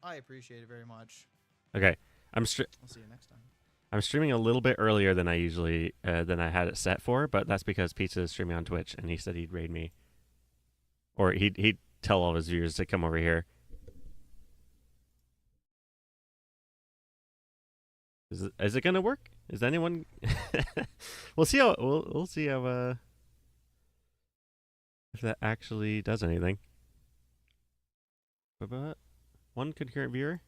I appreciate it very much. Okay, I'll see you next time. I'm streaming a little bit earlier than I usually than I had it set for, but that's because Pizza is streaming on Twitch, and he said he'd raid me, or he'd tell all his viewers to come over here. Is it gonna work? Is anyone? We'll see how we'll see how if that actually does anything. One concurrent viewer.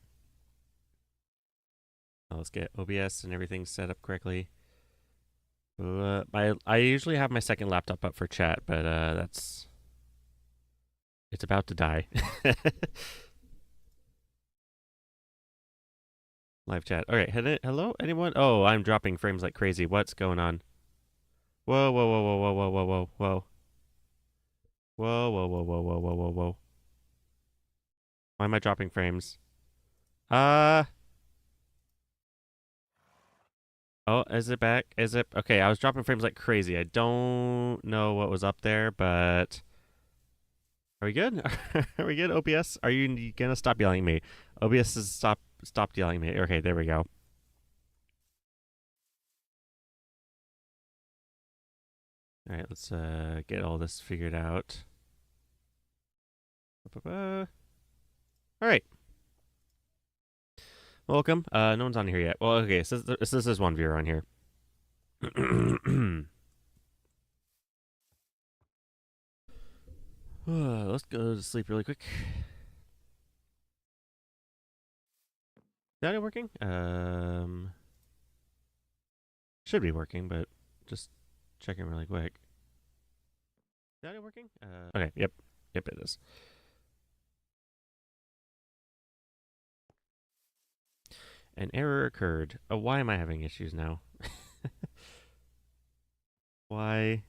Oh, let's get OBS and everything set up correctly. I usually have my second laptop up for chat, but it's about to die. Live chat. All right, hello, anyone? Oh, I'm dropping frames like crazy. What's going on? Whoa, whoa, whoa, whoa, whoa, whoa, whoa, whoa, whoa. Whoa, whoa, whoa, whoa, whoa, whoa, whoa, whoa. Why am I dropping frames? Oh, is it back? Is it? Okay, I was dropping frames like crazy. I don't know what was up there, but... Are we good? Are we good, OBS? Are you gonna stop yelling at me? OBS has stopped yelling at me. Okay, there we go. All right, let's get all this figured out. All right. Welcome. No one's on here yet. Well, okay, so this is one viewer on here. Let's go to sleep really quick. Is that working? Should be working, but just checking really quick. Is that working? Okay, yep, it is. An error occurred. Oh, why am I having issues now? Why?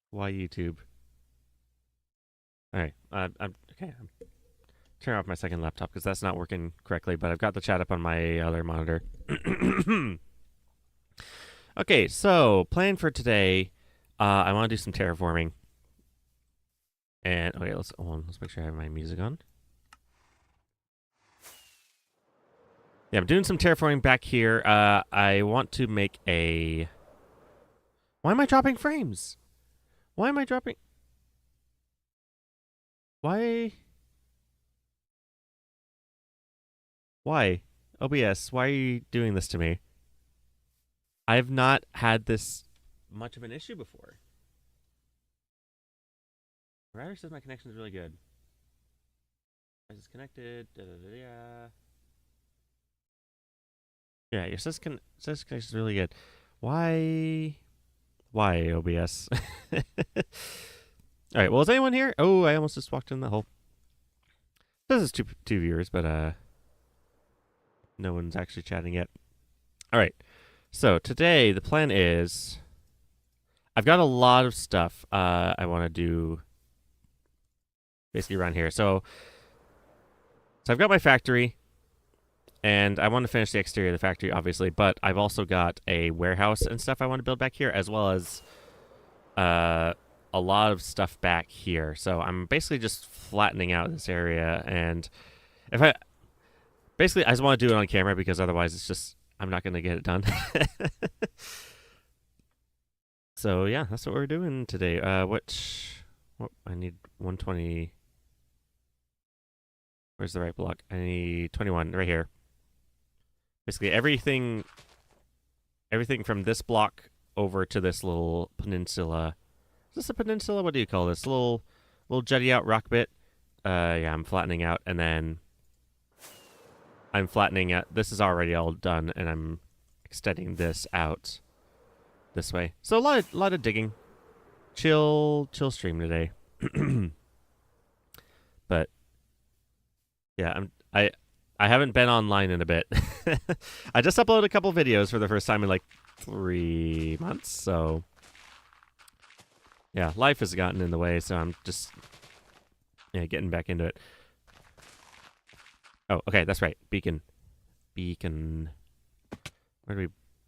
Why YouTube? All right, I'm okay. I'm turning off my second laptop because that's not working correctly. But I've got the chat up on my other monitor. Okay, so plan for today. I want to do some terraforming. And okay, let's make sure I have my music on. Yeah, I'm doing some terraforming back here. I want to make a... Why am I dropping frames? Why am I dropping... Why? Why? OBS, why are you doing this to me? I've not had this much of an issue before. Ryder says my connection is really good. Is this connected? Yeah, your says connection is really good. Why OBS? All right. Well, is anyone here? Oh, I almost just walked in the hole. This is two viewers, but no one's actually chatting yet. All right. So today the plan is, I've got a lot of stuff I want to do basically around here. So I've got my factory. And I want to finish the exterior of the factory, obviously, but I've also got a warehouse and stuff I want to build back here, as well as a lot of stuff back here. So I'm basically just flattening out this area, and I just want to do it on camera because otherwise it's just, I'm not going to get it done. So yeah, that's what we're doing today. I need 120. Where's the right block? I need 21 right here. Basically everything from this block over to this little peninsula. Is this a peninsula? What do you call this? Little jutty out rock bit. Yeah, I'm flattening out, and then I'm flattening out. This is already all done, and I'm extending this out this way. So a lot of digging. Chill stream today. But yeah, I haven't been online in a bit. I just uploaded a couple videos for the first time in like 3 months, so yeah, life has gotten in the way, so I'm just getting back into it. Oh, okay, that's right. Beacon. Where do we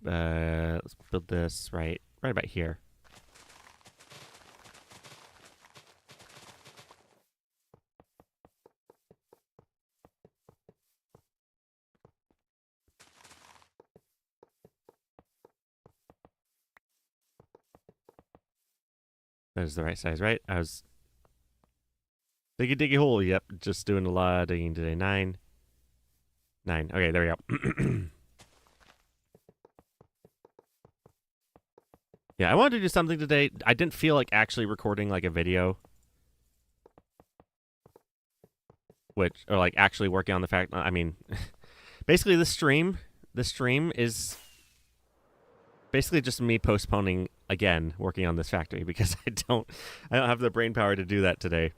let's build this right about here. That is the right size, right? I was... Diggy diggy hole, yep. Just doing a lot of digging today. 9. 9. Okay, there we go. Yeah, I wanted to do something today. I didn't feel like actually recording like a video. Or like actually working on the fact, I mean, basically this stream is basically just me postponing again working on this factory because I don't have the brain power to do that today.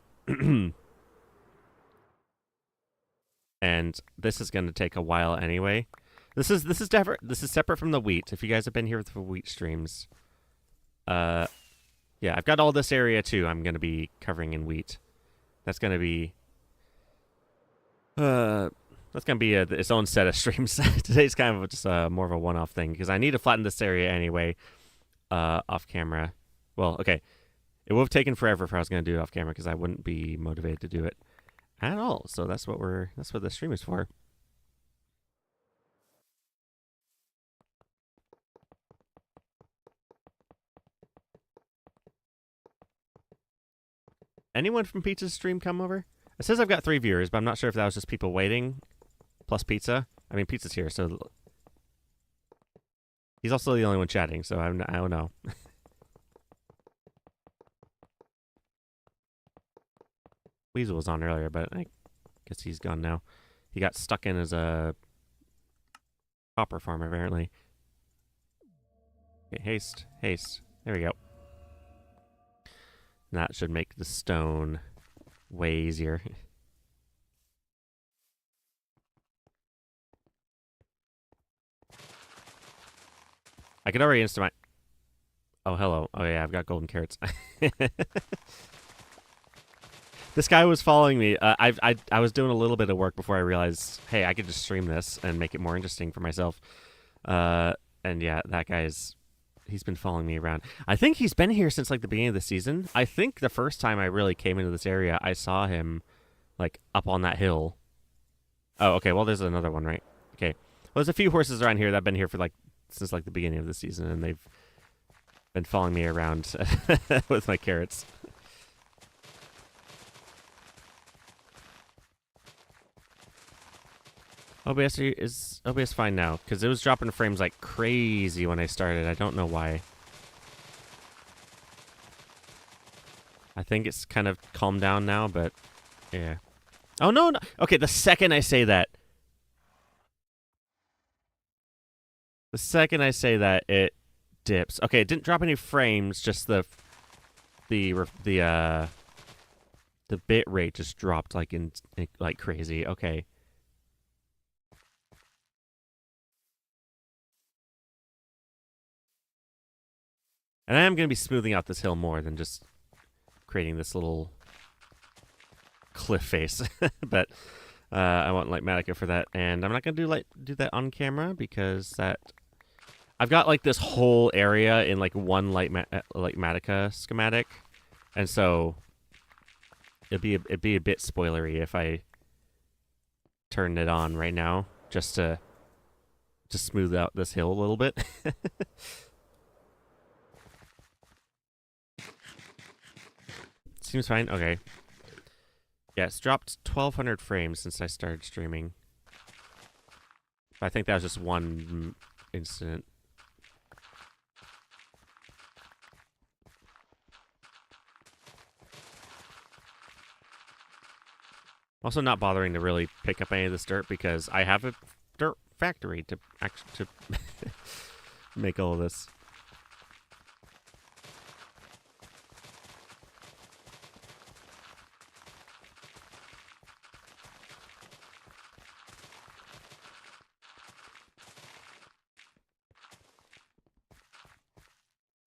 And this is going to take a while anyway. This is separate from the wheat. If you guys have been here for wheat streams, yeah, I've got all this area too. I'm going to be covering in wheat. That's going to be its own set of streams. Today's kind of just more of a one-off thing because I need to flatten this area anyway, off camera. Well, okay, it would have taken forever if I was going to do it off camera because I wouldn't be motivated to do it at all. So that's what the stream is for. Anyone from Pizza's stream come over? It says I've got 3 viewers, but I'm not sure if that was just people waiting, plus Pizza. I mean, Pizza's here, so he's also the only one chatting, so I don't know. Weasel was on earlier, but I guess he's gone now. He got stuck in as a copper farm, apparently. Okay, haste. There we go. That should make the stone way easier. I could already insta my... Oh, hello. Oh, yeah, I've got golden carrots. This guy was following me. I was doing a little bit of work before I realized, hey, I could just stream this and make it more interesting for myself. And yeah, that guy's... He's been following me around. I think he's been here since like the beginning of the season. I think the first time I really came into this area, I saw him like up on that hill. Oh, okay. Well, there's another one, right? Okay. Well, there's a few horses around here that have been here for like since like the beginning of the season, and they've been following me around with my carrots. Is OBS fine now? Because it was dropping frames like crazy when I started. I don't know why. I think it's kind of calmed down now, but yeah. Oh, no. Okay, the second I say that. It dips. Okay, it didn't drop any frames, just the bit rate just dropped like like crazy. Okay. And I am going to be smoothing out this hill more than just creating this little cliff face. But I want Lightmatica for that. And I'm not going to do that on camera because I've got like this whole area in like one Lightmatica schematic. And so it'd be a bit spoilery if I turned it on right now just to smooth out this hill a little bit. Seems fine. Okay. Yeah, it's dropped 1,200 frames since I started streaming. I think that was just one incident. I'm also not bothering to really pick up any of this dirt because I have a dirt factory to make all of this.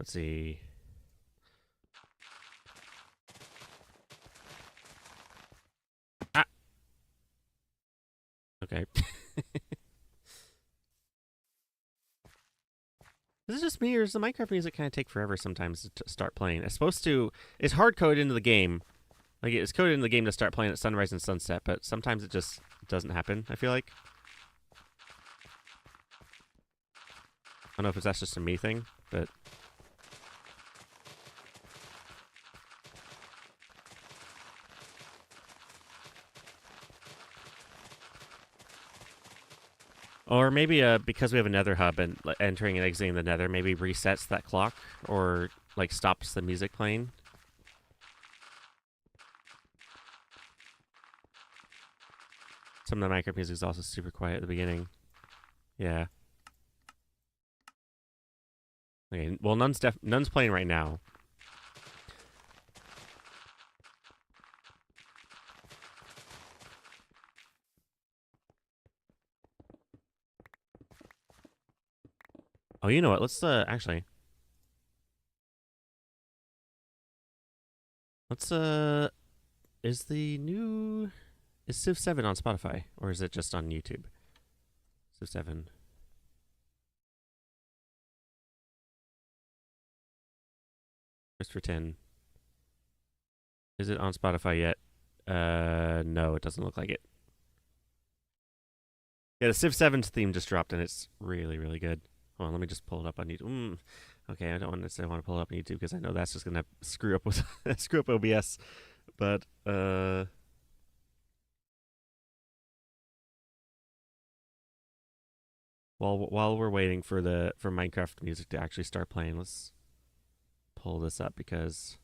Let's see. Ah. Okay. Is it just me, or does the Minecraft music kind of take forever sometimes to start playing? It's supposed to... It's hard coded into the game. Like, it's coded into the game to start playing at sunrise and sunset, but sometimes it just doesn't happen, I feel like. I don't know if that's just a me thing, but... Or maybe because we have a nether hub and entering and exiting the nether maybe resets that clock or like stops the music playing. Some of the Minecraft music is also super quiet at the beginning. Yeah. Okay, well none's playing right now. Oh, you know what? Let's actually. Let's is Civ 7 on Spotify or is it just on YouTube? Civ 7. Just for 10. Is it on Spotify yet? No, it doesn't look like it. Yeah, the Civ 7 theme just dropped and it's really, really good. Hold on, let me just pull it up on YouTube. Okay, I don't necessarily want to pull it up on YouTube because I know that's just gonna screw up with screw up OBS. But while we're waiting for Minecraft music to actually start playing, let's pull this up because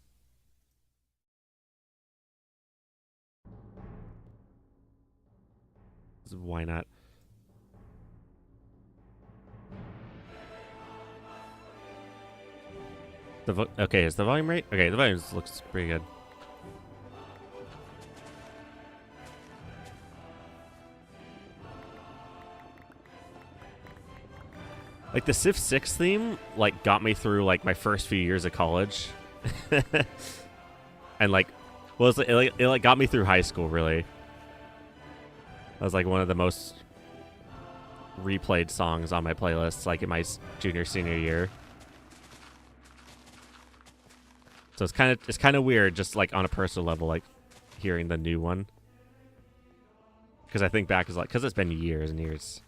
why not? Okay, is the volume rate? Okay, the volume looks pretty good. Like the Civ 6 theme, like got me through like my first few years of college, and like, well, it got me through high school. Really, that was like one of the most replayed songs on my playlist, like in my senior year. So it's kind of weird, just like on a personal level, like hearing the new one, because I think back is like because it's been years and years.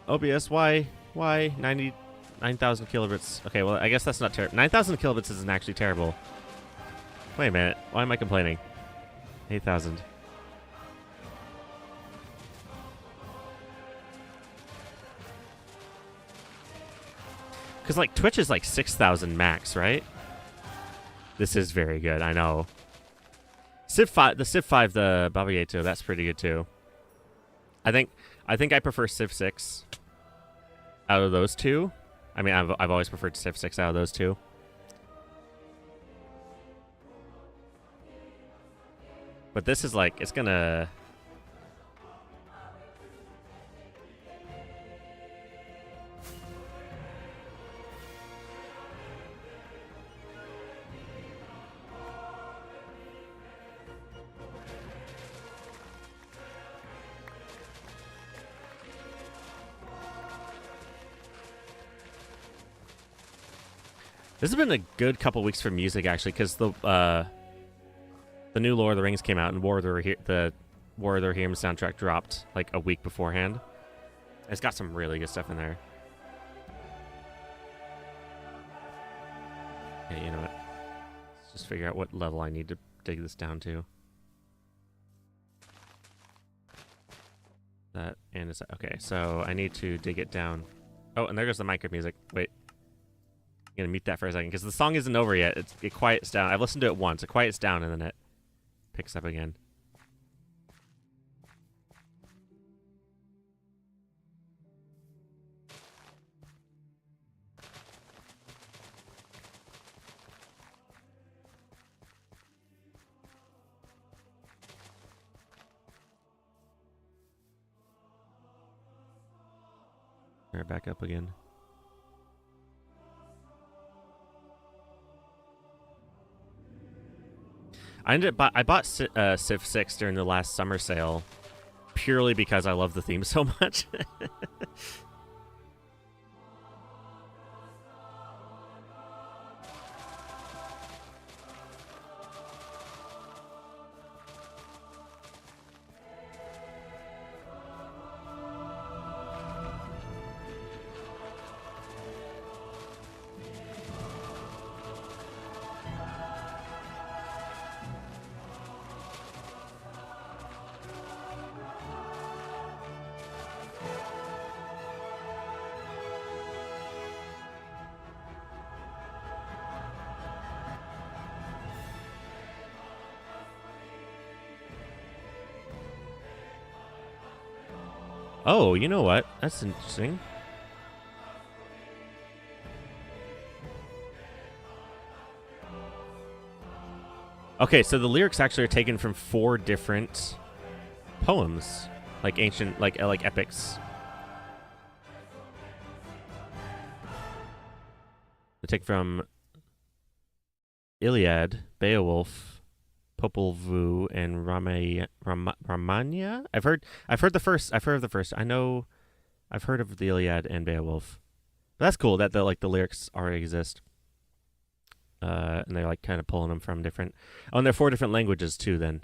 OBS, why 99,000 kilobits? Okay, well, I guess that's not terrible. 9,000 kilobits isn't actually terrible. Wait a minute, why am I complaining? 8,000. Because, like, Twitch is like 6,000 max, right? This is very good, I know. Civ 5, the Babayato, that's pretty good too. I think I prefer Civ 6 out of those two. I mean, I've always preferred Civ 6 out of those two. But this is like, it's gonna... This has been a good couple weeks for music, actually, because the new Lord of the Rings came out, and the War of the Rohirrim soundtrack dropped like a week beforehand. It's got some really good stuff in there. Okay, you know what? Let's just figure out what level I need to dig this down to. That and it's okay. So I need to dig it down. Oh, and there goes the Minecraft music. Wait. I'm gonna mute that for a second because the song isn't over yet. It quiets down. I've listened to it once. It quiets down and then it picks up again. All right, back up again. I bought Civ 6 during the last summer sale purely because I love the theme so much. Oh, you know what? That's interesting. Okay, so the lyrics actually are taken from 4 different poems, like ancient, like epics. They take from Iliad, Beowulf, Popol Vuh, and Ramanya. I've heard the first. I've heard of the first. I've heard of the Iliad and Beowulf. But that's cool that the lyrics already exist. And they're like kind of pulling them from different. Oh, and they're 4 different languages too. Then,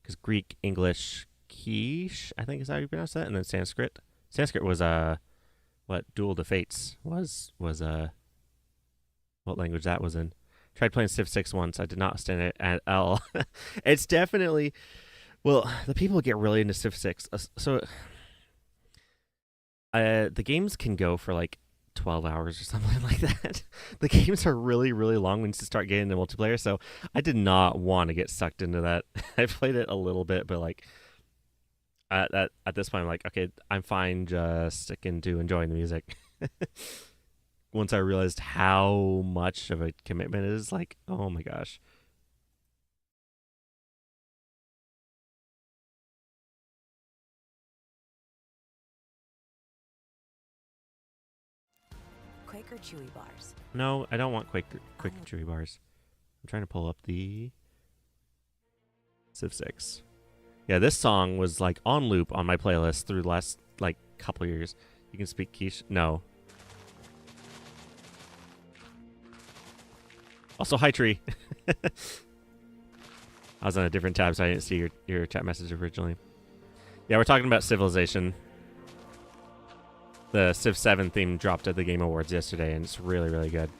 because Greek, English, Quiche, I think is how you pronounce that, and then Sanskrit. Sanskrit was what Duel to Fates was what language that was in. Tried playing Civ 6 once. I did not stand it at all. It's definitely, well, the people get really into Civ 6. The games can go for like 12 hours or something like that. The games are really, really long when you start getting into multiplayer. So I did not want to get sucked into that. I played it a little bit, but like at this point, I'm like, okay, I'm fine just sticking to enjoying the music. Once I realized how much of a commitment it is, like, oh my gosh. Quaker Chewy bars. No, I don't want Quaker Chewy bars. I'm trying to pull up the Civ 6. Yeah, this song was like on loop on my playlist through the last like couple years. You can speak Quiche? No. Also, hi Tree. I was on a different tab, so I didn't see your chat message originally. Yeah, we're talking about Civilization. The Civ 7 theme dropped at the Game Awards yesterday, and it's really, really good.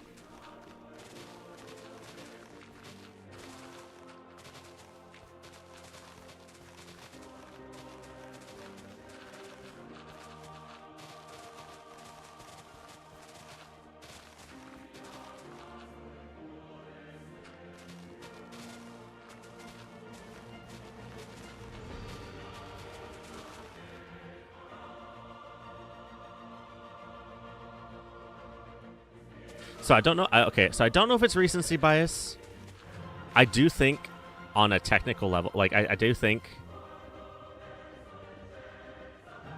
So I don't know. Okay, so I don't know if it's recency bias. I do think, on a technical level, like I do think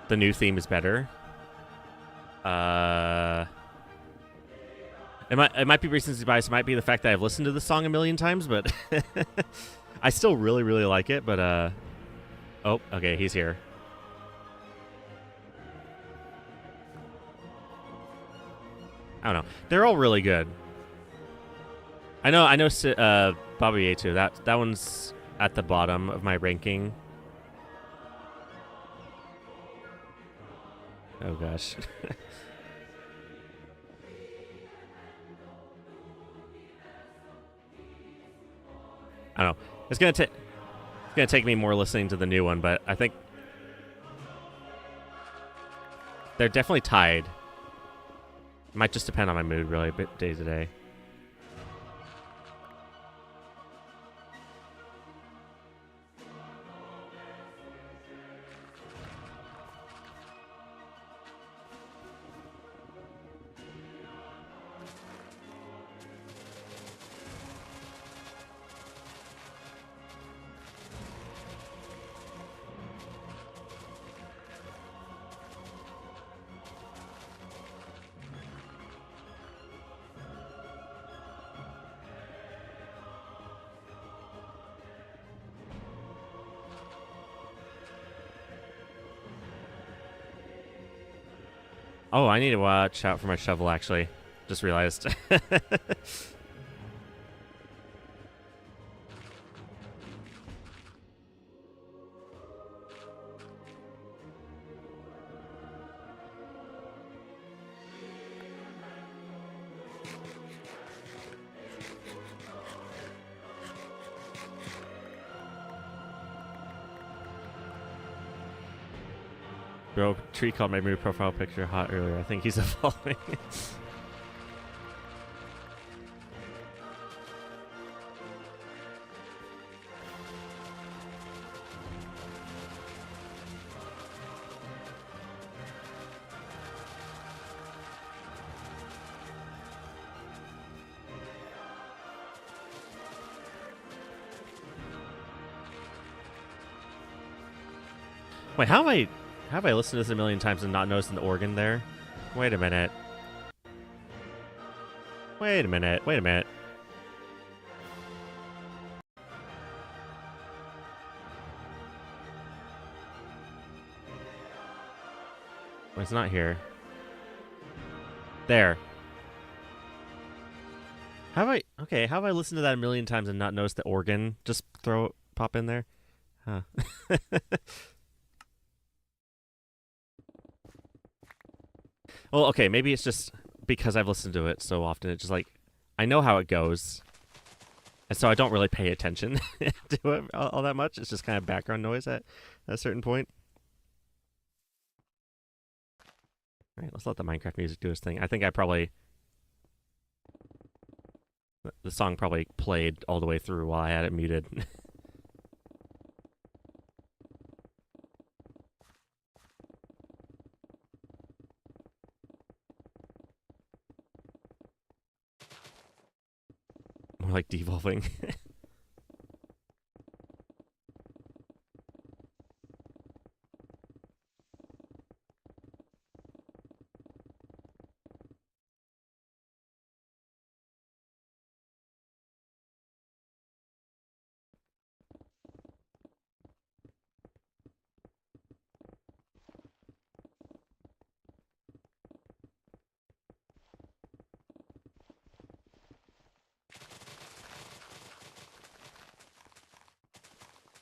the new theme is better. It might be recency bias. It might be the fact that I've listened to the song a million times, but I still really, really like it. But oh, okay, he's here. I don't know. They're all really good. I know. Bobby A2. That one's at the bottom of my ranking. Oh gosh. I don't know. It's gonna take me more listening to the new one, but I think they're definitely tied. It might just depend on my mood, really, day to day. Oh, I need to watch out for my shovel, actually. Just realized. Bro, Tree called my new profile picture hot earlier. I think he's evolving. Wait, how have I listened to this a million times and not noticed an organ there? Wait a minute. Wait a minute. Wait a minute. Well, it's not here. There. How have I listened to that a million times and not noticed the organ just pop in there? Huh. Well, okay, maybe it's just because I've listened to it so often. It's just like, I know how it goes. And so I don't really pay attention to it all that much. It's just kind of background noise at a certain point. All right, let's let the Minecraft music do its thing. I think the song probably played all the way through while I had it muted. More like devolving.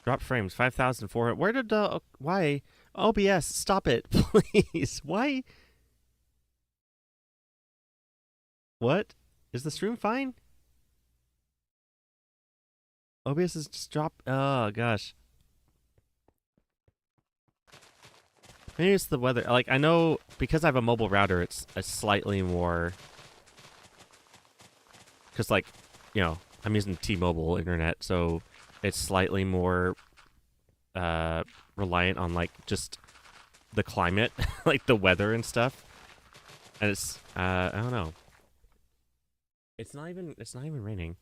Drop frames, 5,400. Where did why? OBS, stop it, please. Why? What? Is the stream fine? OBS is just dropped. Oh, gosh. Maybe it's the weather. Like, I know because I have a mobile router, it's a slightly more. Because, like, you know, I'm using T-Mobile internet, so it's slightly more reliant on like just the climate, like the weather and stuff. And it's I don't know. It's not even raining.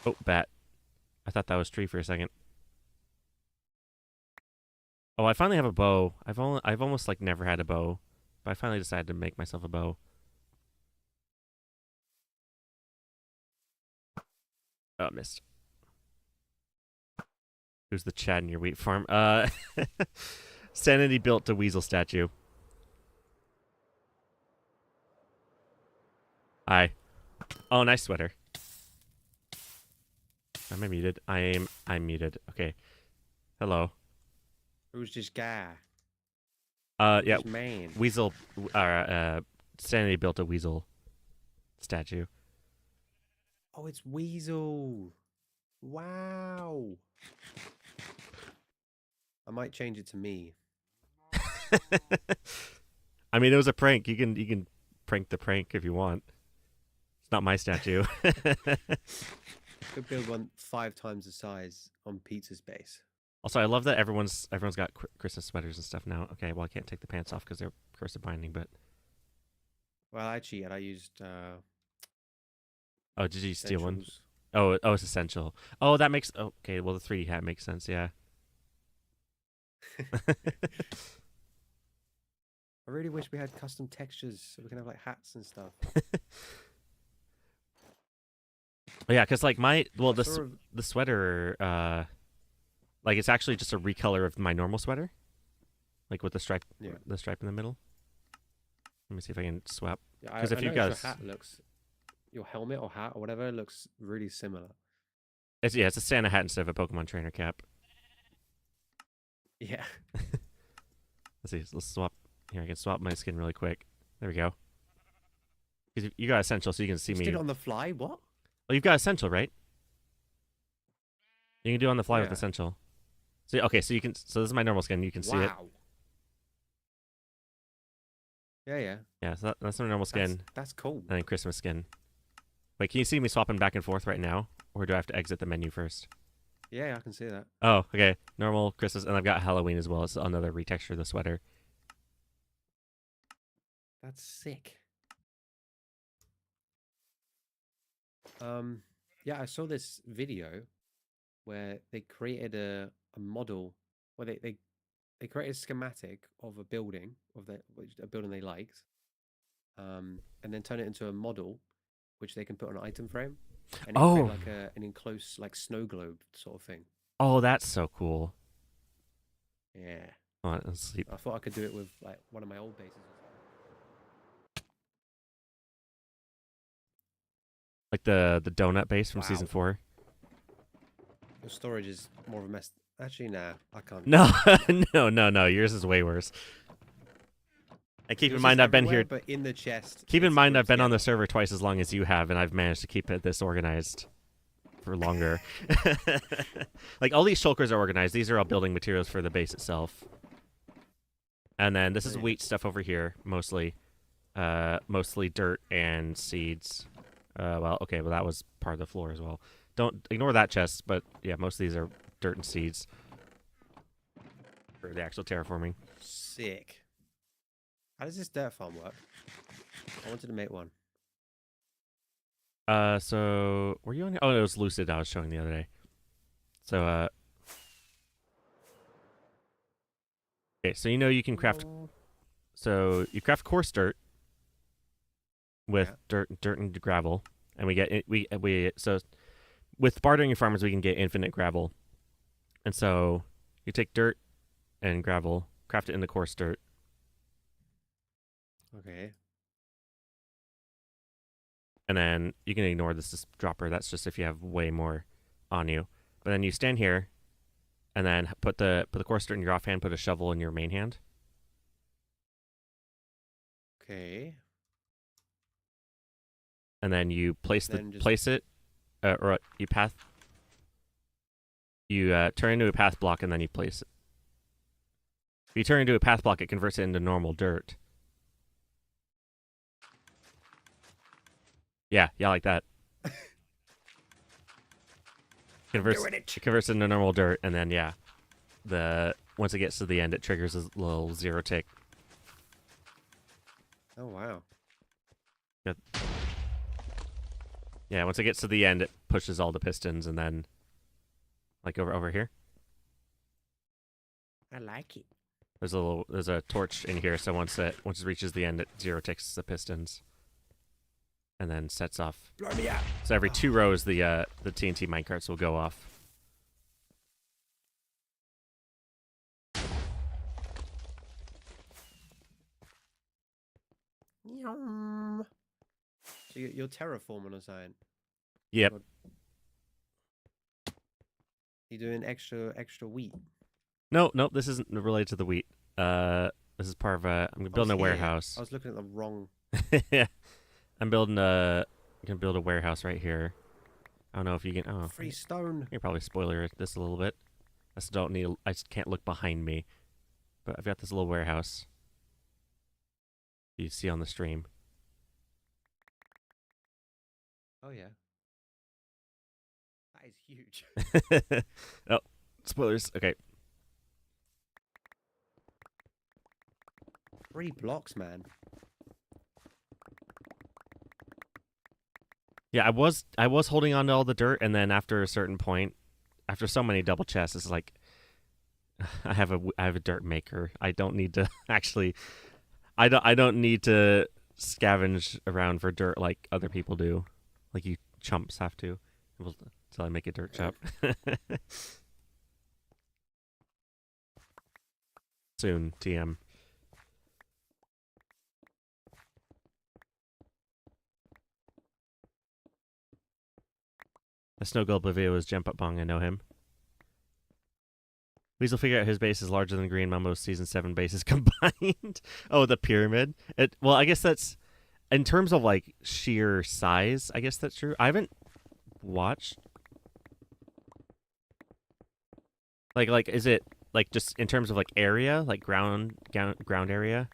Oh, bat. I thought that was tree for a second. Oh, I finally have a bow. I've almost like never had a bow, but I finally decided to make myself a bow. Oh, missed. Who's the Chad in your wheat farm? Sanity built a weasel statue. Hi. Oh, nice sweater. Am I muted? I'm muted. Okay. Hello. Who's this guy? Yeah. This man. Weasel. Sanity built a weasel statue. Oh, it's Weasel. Wow. I might change it to me. I mean, it was a prank. You can prank the prank if you want. It's not my statue. Could build one 5 times the size on pizza space. Also, I love that everyone's got Christmas sweaters and stuff now. Okay, well, I can't take the pants off because they're cursive binding, but. Well, I cheated. I used. Oh, did you steal one? essentials. Oh, it's essential. Oh, that makes. Okay, well, the 3D hat makes sense. Yeah. I really wish we had custom textures so we can have like hats and stuff. Yeah, because like I saw the sweater, like it's actually just a recolor of my normal sweater, like with the stripe in the middle. Let me see if I can swap. Yeah, Because if I you noticed guys, your hat looks, your helmet or hat or whatever looks really similar. it's a Santa hat instead of a Pokemon trainer cap. Yeah. Let's see. Let's swap. Here, I can swap my skin really quick. There we go. Because you got essential, so you can see You me. did it on the fly? What? Well, you've got essential, right? You can do it on the fly with Yeah. essential. So okay, so you can. So this is my normal skin. You can see it. Wow. Yeah, yeah. Yeah, so that's my normal skin, That's cool. and then Christmas skin. Wait, can you see me swapping back and forth right now, or do I have to exit the menu first? Yeah, I can see that. Oh, okay. Normal, Christmas, and I've got Halloween as well. It's another retexture of the sweater. That's sick. Yeah, I saw this video where they created a model, where they created a schematic of a building a building they liked, and then turn it into a model, which they can put on an item frame, and it Oh. create like an enclosed like snow globe sort of thing. Oh, that's so cool. Yeah, Hold on, let's sleep. I thought I could do it with like one of my old bases. Like the donut base from Wow. season 4. Your storage is more of a mess. Actually, nah, I can't. No, no. Yours is way worse. And keep in Yours mind, is I've been everywhere, here. but in the chest. Keep in it's mind, grouped I've been on the together. server twice as long as you have, and I've managed to keep it this organized for longer. Like all these shulkers are organized. These are all building materials for the base itself. And then this is Yeah. wheat stuff over here, mostly dirt and seeds. Well, that was part of the floor as well. Don't ignore that chest, but yeah, most of these are dirt and seeds for the actual terraforming. Sick. How does this dirt farm work? I wanted to make one. So were you on? Oh, it was Lucid. I was showing the other day. So okay, so you can craft. So you craft coarse dirt with dirt and gravel, and we get so with bartering farmers we can get infinite gravel, and so you take dirt and gravel, craft it into coarse dirt. Okay. And then you can ignore this dropper. That's just if you have way more on you. But then you stand here, and then put the coarse dirt in your offhand. Put a shovel in your main hand. Okay. And then you place Then just- place it, or you path. You turn into a path block, and then you place it. If you turn into a path block, it converts it into normal dirt. Yeah, like that. It converts into normal dirt, and then once it gets to the end, it triggers a little 0 tick. Oh wow. Good. Yeah, once it gets to the end, it pushes all the pistons, and then like over here, I like it. there's a torch in here. So once it reaches the end, it 0 ticks the pistons, and then sets off. Blow me out. So every 2 rows, the TNT minecarts will go off. Yum. So you're terraforming or something? Yep. You doing extra wheat? No, this isn't related to the wheat. This is part of I'm building a warehouse. I was looking at the wrong. Yeah, I'm gonna build a warehouse right here. I don't know if you can. Oh, Free stone. you can probably spoiler this a little bit. I just can't look behind me, but I've got this little warehouse. You see on the stream. Oh yeah. That is huge. Oh, spoilers. Okay. 3 blocks, man. Yeah, I was holding on to all the dirt, and then after a certain point, after so many double chests, it's like I have a dirt maker. I don't need to actually. I don't need to scavenge around for dirt like other people do, like you chumps have to. Until I make a dirt chop. Soon, TM. The Snow Gold video is Jump Up Bong. I know him. Weasel figure out his base is larger than Green Mumbo's season 7 bases combined. Oh, the pyramid. Well, I guess that's in terms of like sheer size. I guess that's true. I haven't watched. Like, is it like just in terms of like area, like ground area?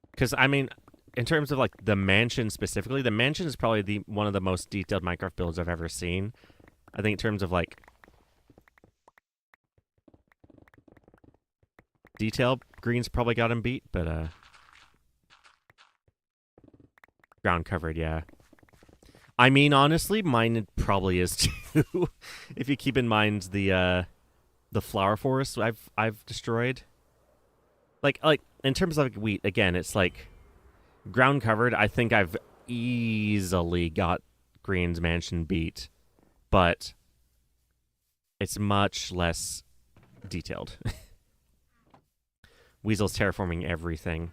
Because I mean, in terms of like the mansion specifically, the mansion is probably one of the most detailed Minecraft builds I've ever seen. I think in terms of like detail, Green's probably got him beat, but ground covered, yeah. I mean, honestly, mine probably is too. If you keep in mind the flower forest I've destroyed. Like in terms of like wheat, again, it's like ground covered. I think I've easily got Green's mansion beat, but it's much less detailed. Weasel's terraforming everything.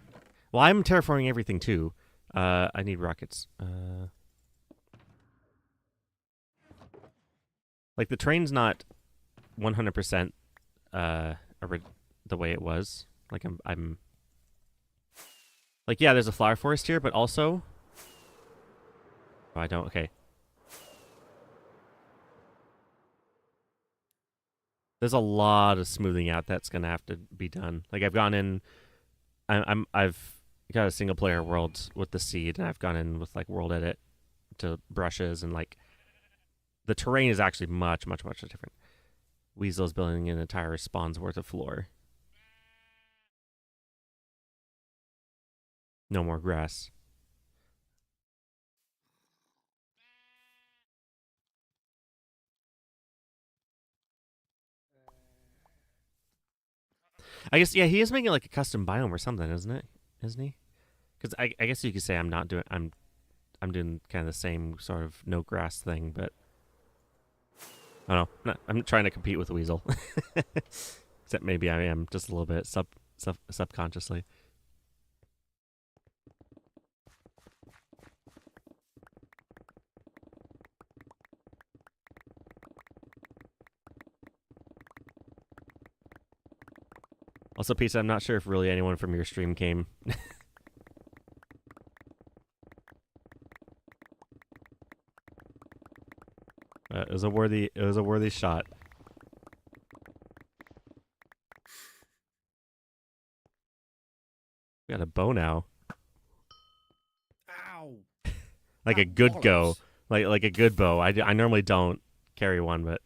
Well, I'm terraforming everything too. I need rockets. Like the train's not 100% the way it was. Like I'm like, yeah, there's a flower forest here, but also oh, I don't. Okay. There's a lot of smoothing out that's gonna have to be done. Like I've gone in, I've got a single player world with the seed, and I've gone in with like world edit to brushes, and like the terrain is actually much different. Weasel's building an entire spawn's worth of floor. No more grass. I guess, yeah, he is making like a custom biome or something, isn't he? Because I guess you could say I'm doing kind of the same sort of no grass thing, but I don't know. I'm trying to compete with Weasel. Except maybe I am just a little bit subconsciously. Also, Pizza, I'm not sure if really anyone from your stream came. It was a worthy shot. We got a bow now. Ow! Like a good go. Like a good bow. I normally don't carry one, but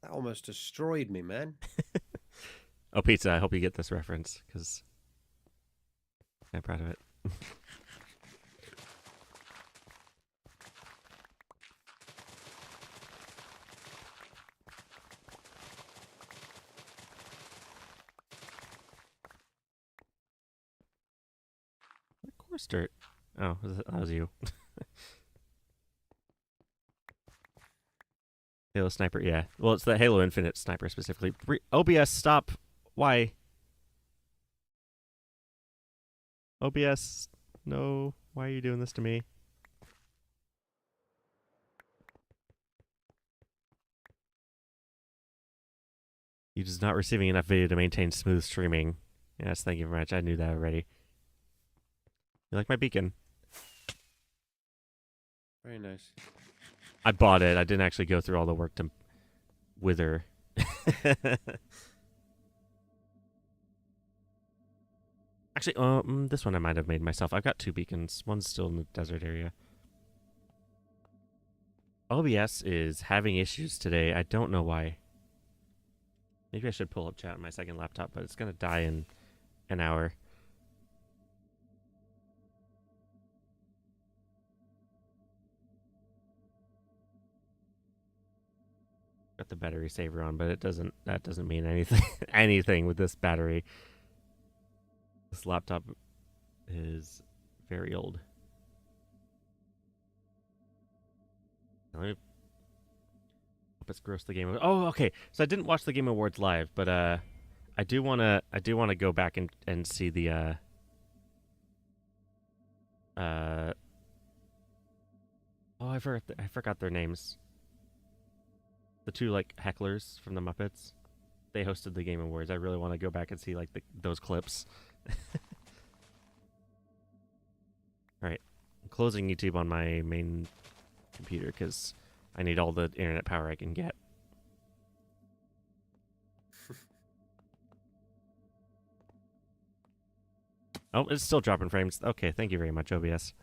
That almost destroyed me, man. oh, Pizza, I hope you get this reference, because I'm proud of it. Coarse dirt. Oh, that was you. Halo Sniper, yeah. Well, it's the Halo Infinite Sniper specifically. OBS, stop. Why? OBS, no. Why are you doing this to me? You just not receiving enough video to maintain smooth streaming. Yes, thank you very much. I knew that already. You like my beacon? Very nice. I bought it. I didn't actually go through all the work to wither. Actually, this one I might have made myself. I've got 2 beacons. One's still in the desert area. OBS is having issues today. I don't know why. Maybe I should pull up chat on my second laptop, but it's going to die in an hour. Got the battery saver on, but that doesn't mean anything anything with this battery. This laptop is very old. Let me hope it's gross the game. Oh, okay. So I didn't watch the Game Awards live, but I do wanna go back and see the oh, I forgot their names. The two like hecklers from the Muppets. They hosted the Game Awards. I really want to go back and see like those clips. All right, I'm closing YouTube on my main computer because I need all the internet power I can get. Oh, it's still dropping frames. Okay, thank you very much, OBS.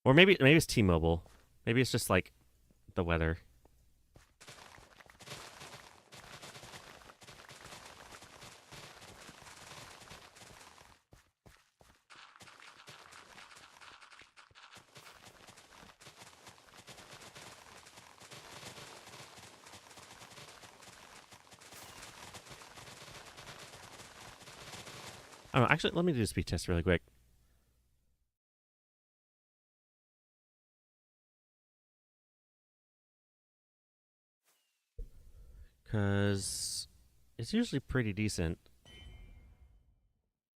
Or maybe it's T-Mobile. Maybe it's just like the weather. Oh, actually, let me do a speed test really quick. Because it's usually pretty decent.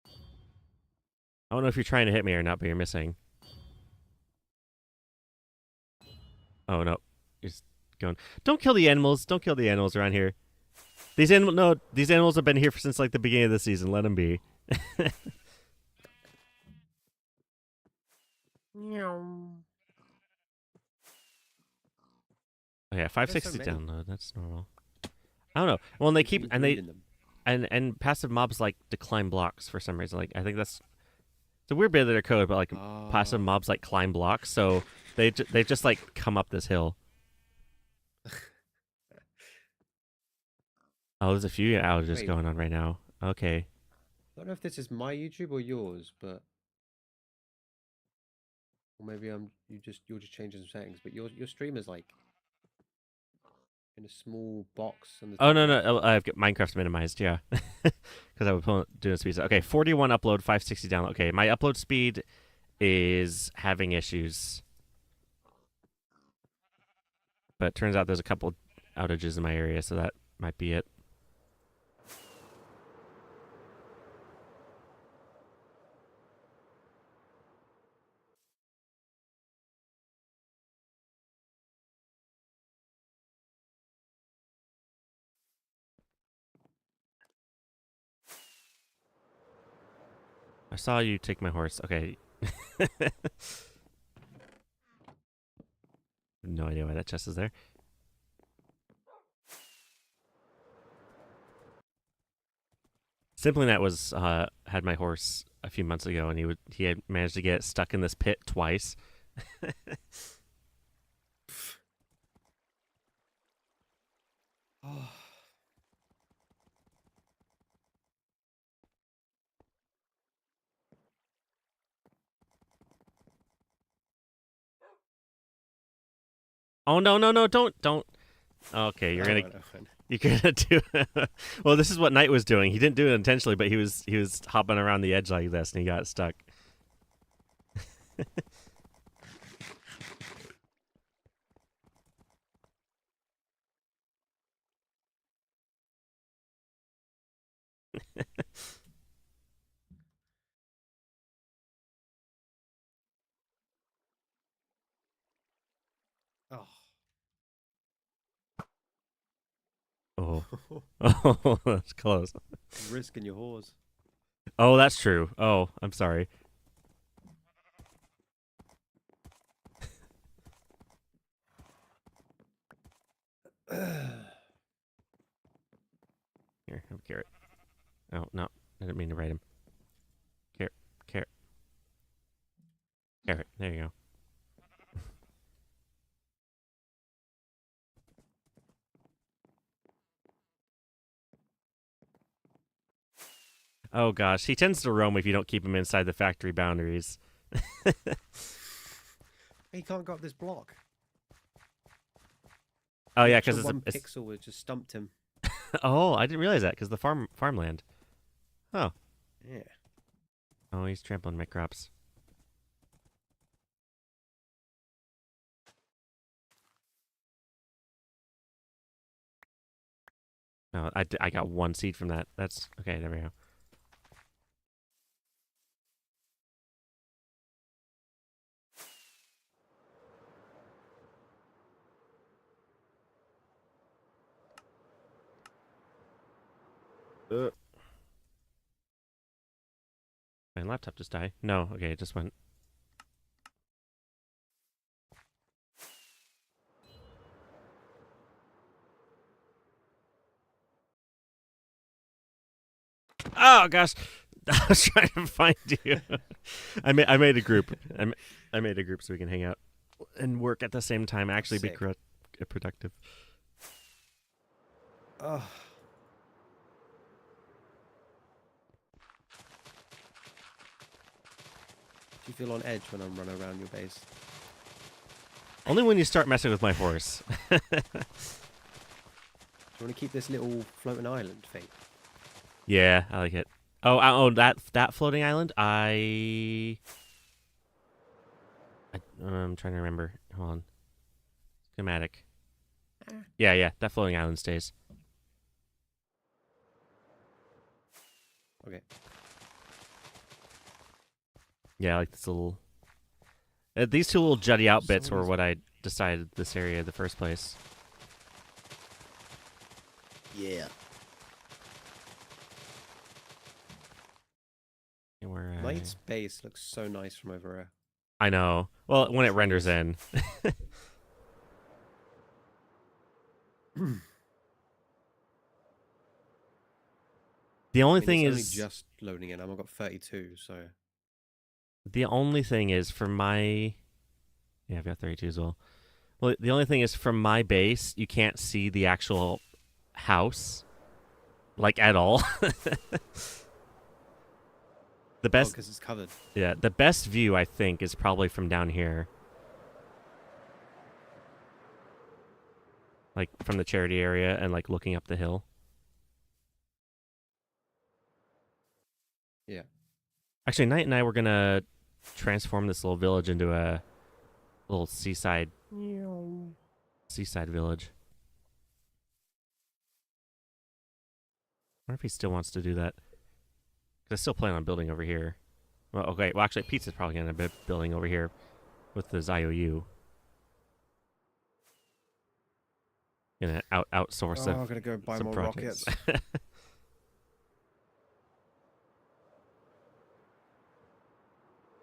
I don't know if you're trying to hit me or not, but you're missing. Oh, no. You're just going. Don't kill the animals. Don't kill the animals around here. These animals have been here since like the beginning of the season. Let them be. Oh yeah, 560 download. That's normal. I don't know. Well, and they keep and passive mobs like decline blocks for some reason. Like I think that's it's a weird bit of their code, but like passive mobs like climb blocks, so they just like come up this hill. Oh, there's a few outages going on right now. Okay. I don't know if this is my YouTube or yours, but or maybe you're just changing some settings. But your stream is like in a small box. On the Oh no, I've got Minecraft minimized. Yeah, because I was doing speed. Okay, 41 upload, 560 download. Okay, my upload speed is having issues, but it turns out there's a couple outages in my area, so that might be it. I saw you take my horse. Okay. No idea why that chest is there. Simply was had my horse a few months ago, and he had managed to get stuck in this pit twice. Oh. Oh no, don't. Okay, you're gonna do. Well, this is what Knight was doing. He didn't do it intentionally, but he was hopping around the edge like this, and he got stuck. Oh. Oh. Oh, that's close. Risking your horse. Oh, that's true. Oh, I'm sorry. Here, have a carrot. Oh, no. I didn't mean to write him. Carrot. Carrot. There you go. Oh gosh, he tends to roam if you don't keep him inside the factory boundaries. He can't go up this block. Oh yeah, Extra because one it's pixel was just stumped him. oh, I didn't realize that because the farmland. Oh, Yeah. oh, he's trampling my crops. No, I got one seed from that. That's okay. There we go. My laptop just died. No, okay, it just went. Oh gosh, I was trying to find you. I made a group. I made a group so we can hang out and work at the same time. Actually, be Sick. productive. Oh. Do you feel on edge when I'm running around your base? Only when you start messing with my horse. Do you want to keep this little floating island thing? Yeah, I like it. Oh, that floating island. I'm trying to remember. Hold on. Schematic. Yeah, that floating island stays. Okay. Yeah, I like this little. These two little jutty out bits Some of were these- what I decided this area in the first place. Yeah. And we're, Knight's base looks so nice from over here. I know. Well, when it renders in. The only thing it's is only just loading in. I've got 32, so the only thing is for my. Yeah, I've got 32 as well. Well, the only thing is from my base, you can't see the actual house, like at all. The best, because it's covered. yeah, the best view I think is probably from down here, like from the charity area and like looking up the hill. Yeah. Actually, Knight and I were gonna transform this little village into a little seaside village. I wonder if he still wants to do that. 'Cause I still plan on building over here. Well, okay. Well, actually, Pizza's probably gonna be building over here with his IOU. Gonna outsource I'm gonna go buy some more projects. rockets.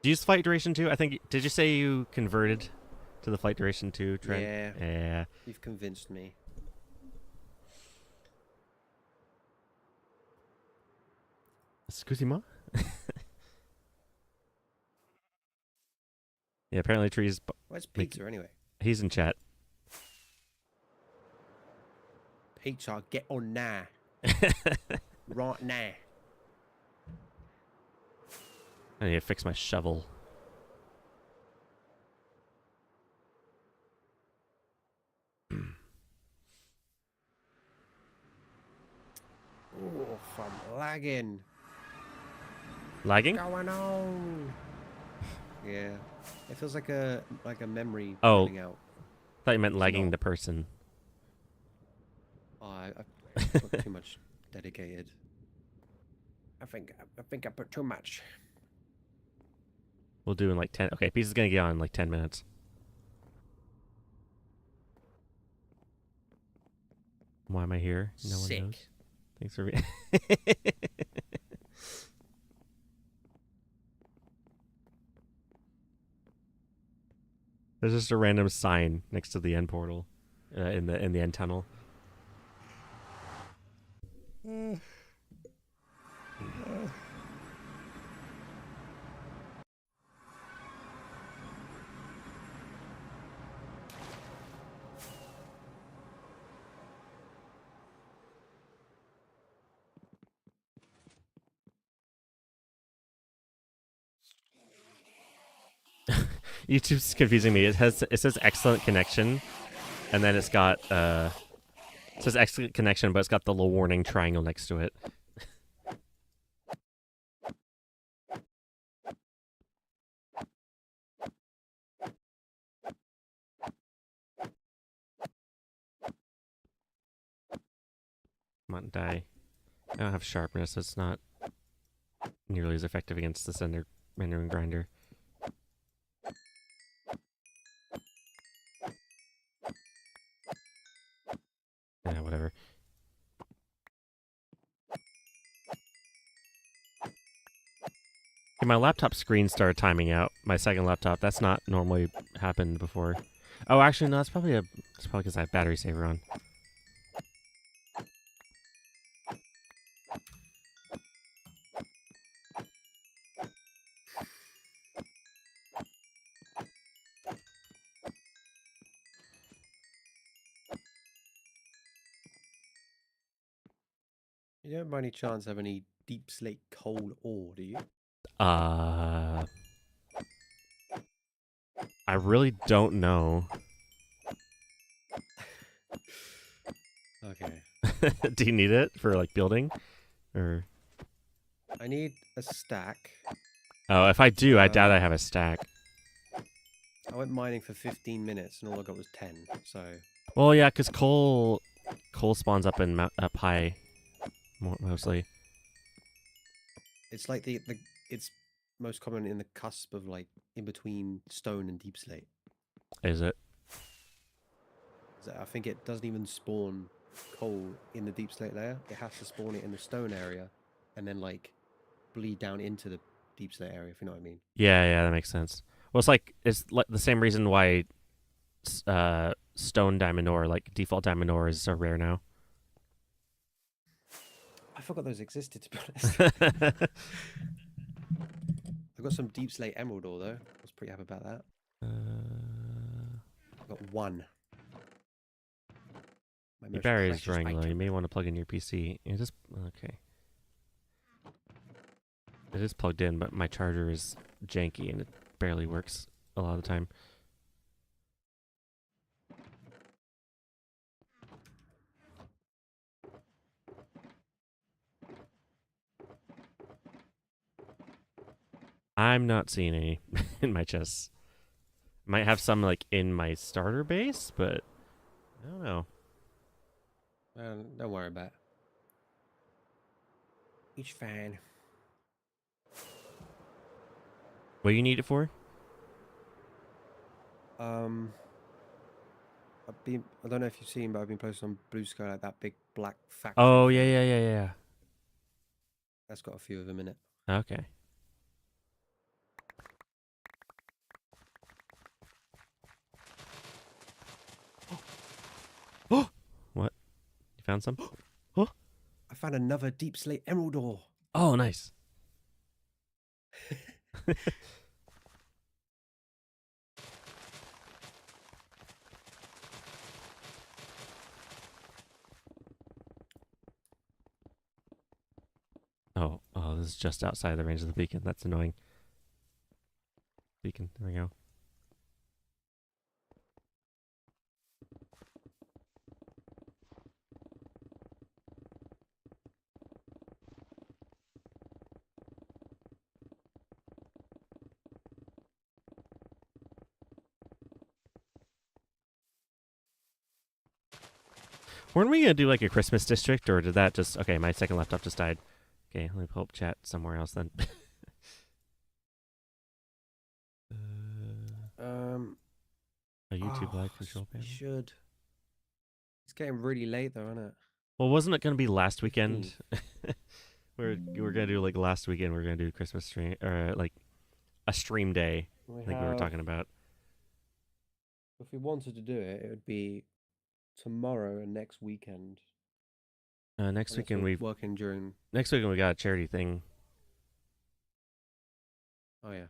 Do you use flight duration too? I think. Did you say you converted to the flight duration too, Trent? Yeah. Yeah. You've convinced me. Excusez-moi? Yeah, apparently Tree's. Where's pizza anyway? He's in chat. Pizza, get on now. Right now. I need to fix my shovel. Oh, I'm lagging. Lagging? Going on. Yeah. It feels like a memory Oh. running out. Thought you meant It's lagging not. the person. Oh, I put too much dedicated. I think I put too much. We'll do in like 10. Okay, Pizza's gonna get on in like 10 minutes. Why am I here? No one knows. Sick. Thanks for being. There's just a random sign next to the end portal, in the end tunnel. YouTube's confusing me. It says excellent connection, and then it's got it says excellent connection, but it's got the little warning triangle next to it. Come on, die. I don't have sharpness, so it's not nearly as effective against this rendering grinder. Yeah, whatever. Okay, my laptop screen started timing out. My second laptop. That's not normally happened before. Oh, actually, no. It's probably because I have battery saver on. You don't by any chance have any deep slate coal ore, do you? I really don't know. Okay. Do you need it for like building, or? I need a stack. Oh, if I do, I doubt I have a stack. I went mining for 15 minutes and all I got was 10. So Well, yeah, because coal spawns up in up high, mostly. it's like the it's most common in the cusp of like in between stone and deep slate. Is it? So I think it doesn't even spawn coal in the deep slate layer. It has to spawn it in the stone area, and then like bleed down into the deep slate area. If you know what I mean. Yeah, that makes sense. Well, it's like the same reason why stone diamond ore, like default diamond ore, is so rare now. I forgot those existed, to be honest. I got some deep slate emerald ore though. I was pretty happy about that. I got one. My Your most battery is precious running low. item. You may want to plug in your PC. It is okay. It is plugged in, but my charger is janky and it barely works a lot of the time. I'm not seeing any in my chests. Might have some like in my starter base, but I don't know. Don't worry about it. Each fan. What do you need it for? I don't know if you've seen, but I've been posting on Blue Sky like that big black factory. Oh, thing. yeah. That's got a few of them in it. Okay. Oh! What? You found some? I found another deep slate emerald ore. Oh, nice. Oh, this is just outside the range of the beacon. That's annoying. Beacon, there we go. Weren't we gonna do like a Christmas district, or did that just... Okay, my second laptop just died. Okay, let me pull up chat somewhere else then. A YouTube live control We panel? should. It's getting really late though, isn't it? Well, wasn't it gonna be last 15th. weekend? we're gonna do like last weekend. We're gonna do Christmas stream, or like a stream day. I think we were talking about. If we wanted to do it, it would be tomorrow and next weekend. Next Unless weekend we're working during. Next weekend we got a charity thing. Oh yeah.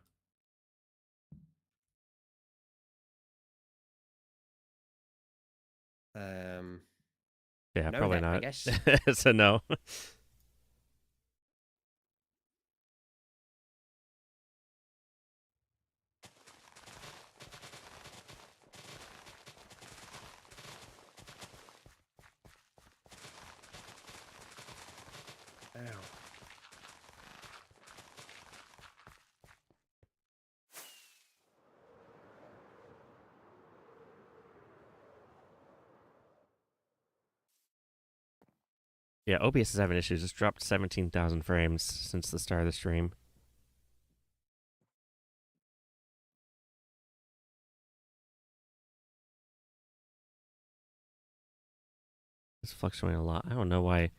Yeah, no probably then, I not. guess. So no. Ow. Yeah, OBS is having issues. It's dropped 17,000 frames since the start of the stream. It's fluctuating a lot. I don't know why.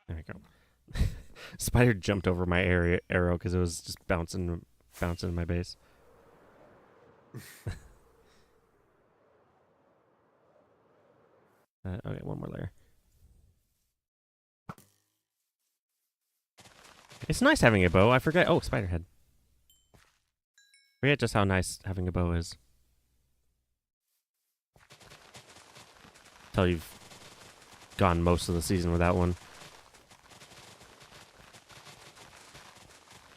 There we go. Spider jumped over my arrow because it was just bouncing in my base. Okay, one more layer. It's nice having a bow. I forget. Oh, spider head. Forget just how nice having a bow is. Until you've gone most of the season without one.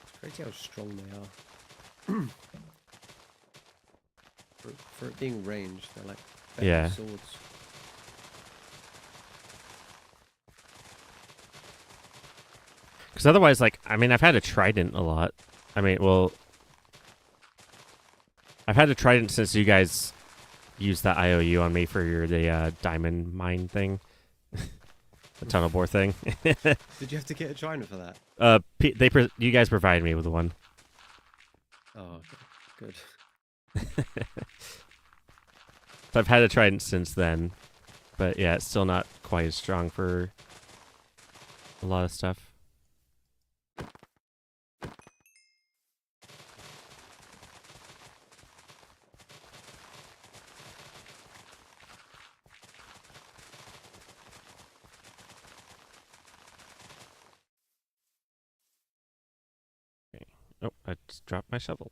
It's crazy how strong they are. For it being ranged, they're like better Yeah. swords. Because otherwise, like, I mean, I've had a trident a lot. I mean, well, I've had a trident since you guys used that IOU on me for the diamond mine thing. The tunnel bore thing. Did you have to get a trident for that? You guys provided me with one. Oh, okay. Good. So I've had a trident since then, but yeah, it's still not quite as strong for a lot of stuff. Okay. Oh, I just dropped my shovel.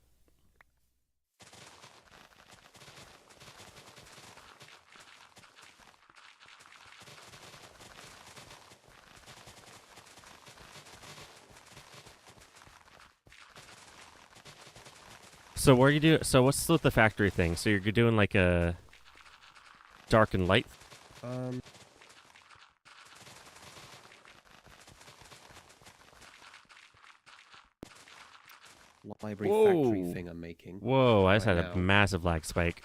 So where you do? So what's with the factory thing? So you're doing like a dark and light? Library Whoa. factory thing I'm making. Whoa! I just right had a now. massive lag spike.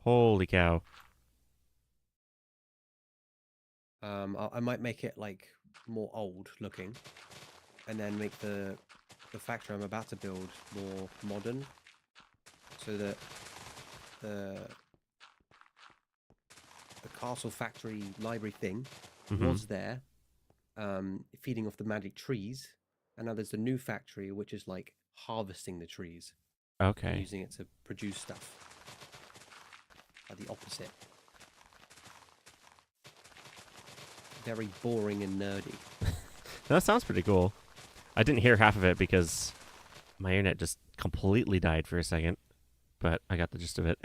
Holy cow! I might make it like more old looking, and then make the factory I'm about to build more modern, so that the castle factory library thing was there, feeding off the magic trees, and now there's a new factory which is like harvesting the trees and Okay. using it to produce stuff. The opposite. Very boring and nerdy. That sounds pretty cool. I didn't hear half of it because my internet just completely died for a second, but I got the gist of it.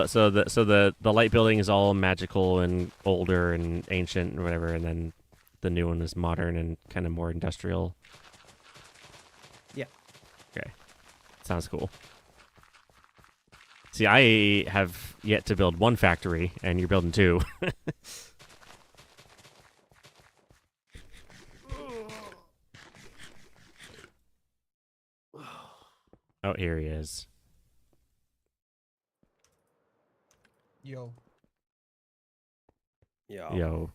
So the light building is all magical and older and ancient and whatever, and then the new one is modern and kind of more industrial. Yeah. Okay. Sounds cool. See, I have yet to build one factory, and you're building two. Oh, here he is. Yo. Yeah. Yo.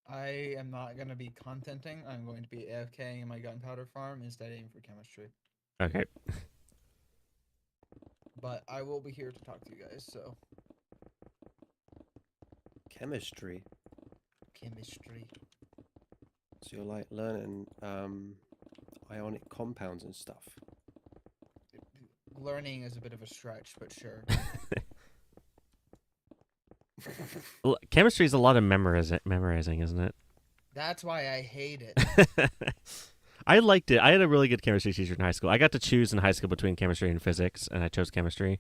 I am not going to be contenting. I'm going to be AFKing in my gunpowder farm and studying for chemistry. Okay. But I will be here to talk to you guys, so. Chemistry. Chemistry. So you're like learning ionic compounds and stuff. Learning is a bit of a stretch, but sure. Chemistry is a lot of memorizing, isn't it? That's why I hate it. I liked it. I had a really good chemistry teacher in high school. I got to choose in high school between chemistry and physics, and I chose chemistry.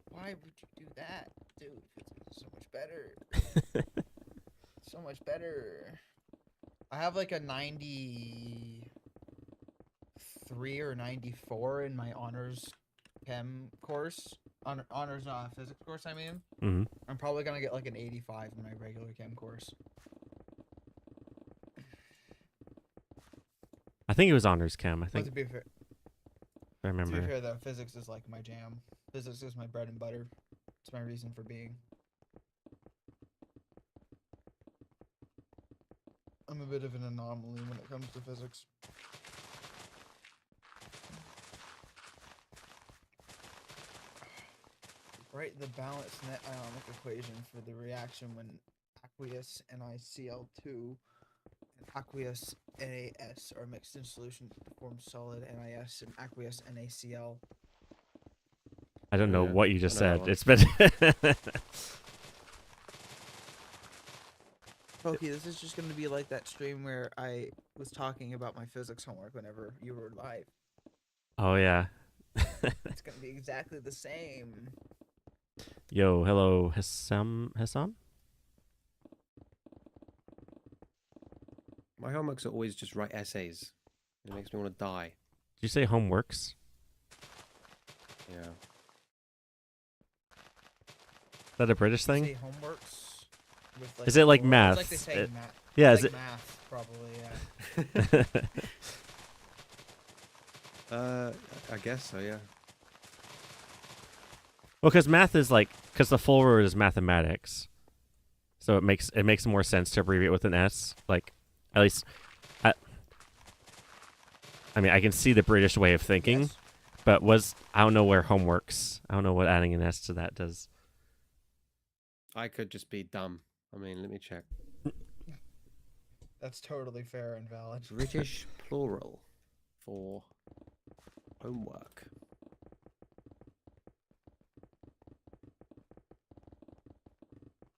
Why would you do that? Dude, physics is so much better. So much better. I have like a 93 93 or 94 in my honors chem course. Honors physics course, I mean. Mm-hmm. I'm probably gonna get like an 85 in my regular chem course. I think it was honors chem. I But think to be fair, if I remember. though, physics is like my jam. Physics is my bread and butter. It's my reason for being. I'm a bit of an anomaly when it comes to physics. Write the balanced net ionic equation for the reaction when aqueous NiCl2 and aqueous NaS are mixed in solution to form solid NiS and aqueous NaCl. I don't know Yeah, what you just I know said. that It's been. Pokey, this is just going to be like that stream where I was talking about my physics homework whenever you were live. Oh yeah. It's going to be exactly the same. Yo, hello, Hassam. My homeworks are always just write essays. It makes me want to die. Did you say homeworks? Yeah. Is that a British thing? Say homeworks with, like, Is it like plural. math? It's like they say It- math. Yeah, It's is like it? math, probably, yeah. I guess so. Yeah. Well, because math is because the full word is mathematics, so it makes more sense to abbreviate with an S. Like, at least, I mean, I can see the British way of thinking, Yes. but I don't know where homeworks. I don't know what adding an S to that does. I could just be dumb. I mean, let me check. That's totally fair and valid. British plural for homework.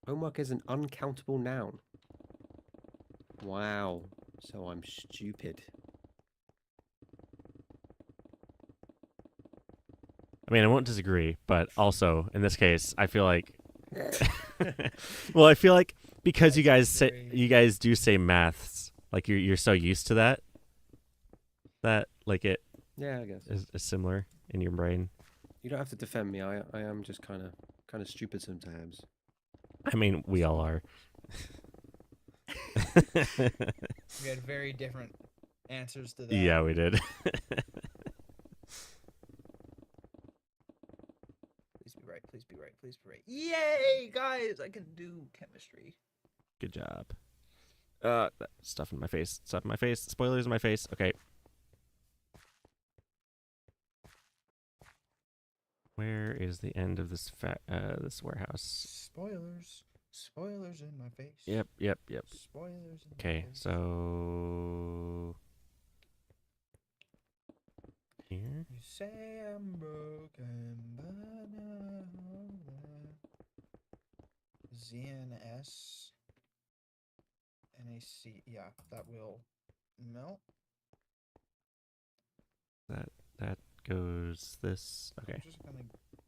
Homework is an uncountable noun. Wow. So I'm stupid. I mean, I won't disagree, but also in this case, I feel like. Well, I feel like because you guys do say maths, like you're so used to that like it Yeah, I guess. is similar in your brain. You don't have to defend me. I am just kind of stupid sometimes. I mean, we all are. We had very different answers to that. Yeah, we did. Please be right. Please be right. Please be right. Yay, guys! I can do chemistry. Good job. Stuff in my face. Stuff in my face. Spoilers in my face. Okay. Where is the end of this this warehouse? Spoilers. Spoilers in my face. Yep. Spoilers in my Okay, face. so here. You say I'm broken, but now ZNS NaC. Yeah, that will melt. That goes this. Okay. I'm just gonna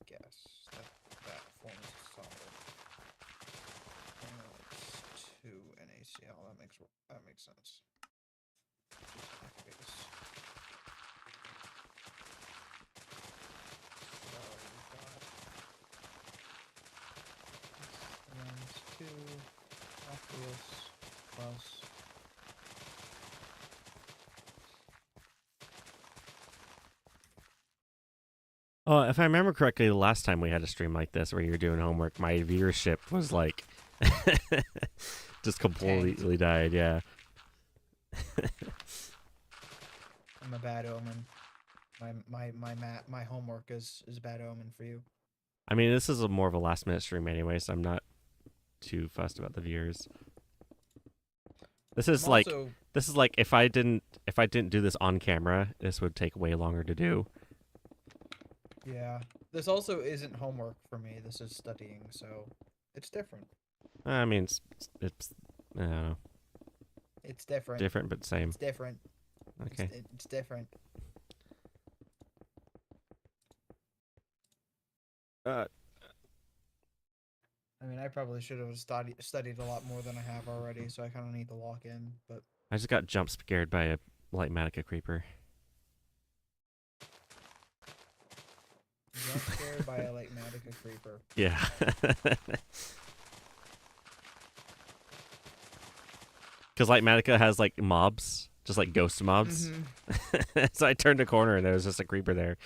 guess that forms solid. It's 2 NaCl. That makes sense. Just activate this. So we've got this, and then it's 2 aqueous plus. Oh, if I remember correctly, the last time we had a stream like this where you were doing homework, my viewership was like just completely died. Yeah. I'm a bad omen. My homework is a bad omen for you. I mean, this is more of a last minute stream anyway, so I'm not too fussed about the viewers. This is like if I didn't do this on camera, this would take way longer to do. Yeah. This also isn't homework for me. This is studying, so it's different. I mean, it's I don't know, It's different. different but same. It's different. Okay. It's different. I mean, I probably should have studied a lot more than I have already, so I kind of need to lock in. But I just got jump scared by a light Matica creeper. jump scared by a like Magica creeper. Yeah. Because like Matica has like mobs, just like ghost mobs. So I turned a corner and there was just a creeper there.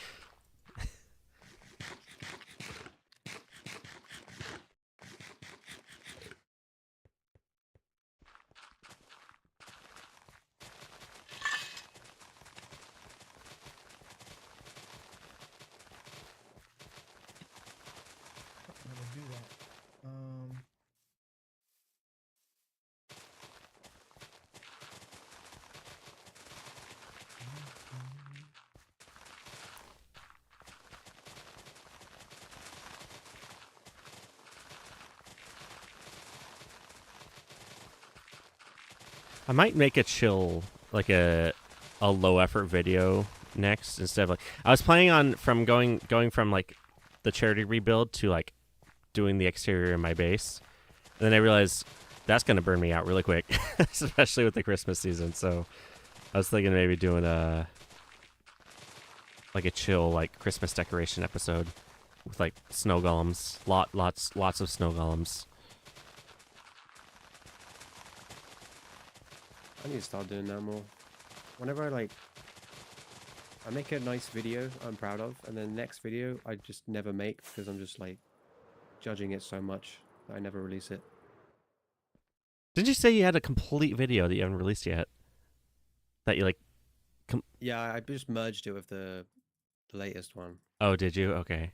I'm gonna do that. I might make a chill, like a low effort video next instead of like I was planning on going from like the charity rebuild to like doing the exterior in my base, and then I realized that's gonna burn me out really quick, especially with the Christmas season. So I was thinking maybe doing a like a chill like Christmas decoration episode with like snow golems, lots of snow golems. I need to start doing that more. Whenever I make a nice video I'm proud of, and then the next video I just never make because I'm just like judging it so much that I never release it. Didn't you say you had a complete video that you haven't released yet? That you like? Yeah, I just merged it with the latest one. Oh, did you? Okay.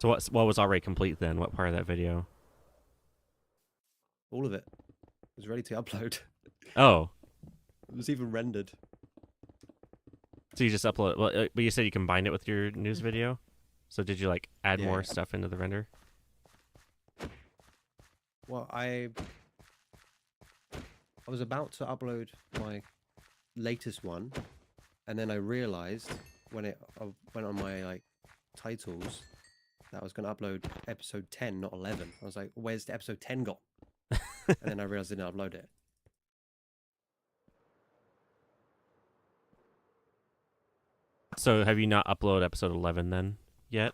So what was already complete then? What part of that video? All of it. It was ready to upload. Oh, It was even rendered. so you just upload? Well, but you said you combined it with your news video. So did you like add Yeah, more yeah. stuff into the render? Well, I was about to upload my latest one, and then I realized when I went on my like titles that I was going to upload episode 10, not 11. I was like, where's the episode 10 gone? And then I realized I didn't upload it. So have you not uploaded episode 11 then yet?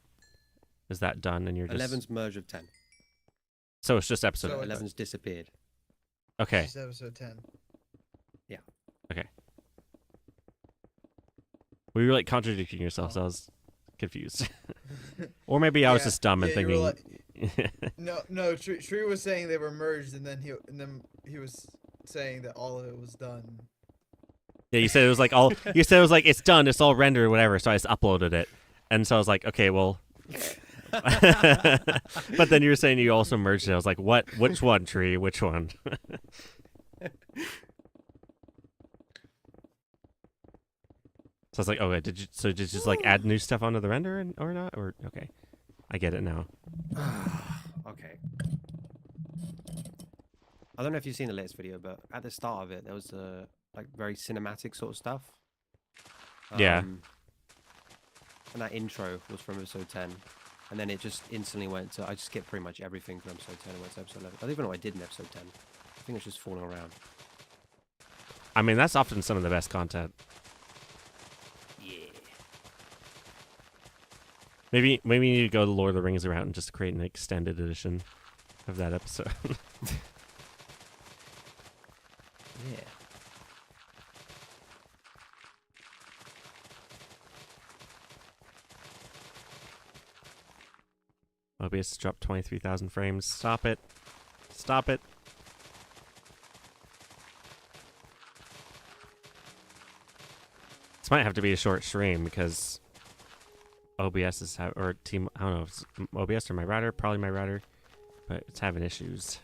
Is that done and you're just 11's merge of 10. So it's just episode So 11's disappeared. Okay. This is episode 10. Okay. Well, you were like contradicting yourself, so I was confused. Or maybe I was Yeah, just dumb and yeah, you were thinking No. Tree was saying they were merged, and then he was saying that all of it was done. Yeah, you said it was like all you said it was like it's done, it's all rendered or whatever, so I just uploaded it. And so I was like, okay, well but then you were saying you also merged it. I was like, what? Which one, Tree? Which one? So I was like, oh, did you just like add new stuff onto the render or not? Or okay, I get it now. Okay. I don't know if you've seen the latest video, but at the start of it, there was like very cinematic sort of stuff. Yeah. And that intro was from episode 10. And then it just instantly went to... I just skipped pretty much everything from episode 10 and went to episode 11. I don't even know what I did in episode 10. I think it was just falling around. I mean, that's often some of the best content. Yeah. Maybe you need to go the Lord of the Rings route and just create an extended edition of that episode. Yeah. OBS dropped 23,000 frames. Stop it. Stop it. This might have to be a short stream because OBS is or team. I don't know if it's OBS or my router. Probably my router, but it's having issues.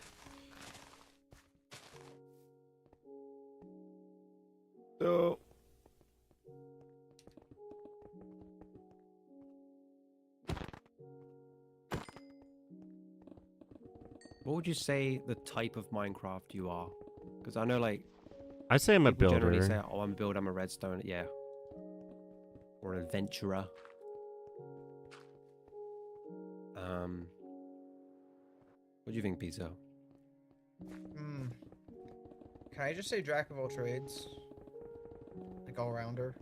So What would you say the type of Minecraft you are? Because I know, like, I'd say I'm a people generally say, builder. oh, I'm a builder, I'm a redstone. Yeah. Or an adventurer. What do you think, Pizzo? Can I just say Jack of all trades? Like like all rounder.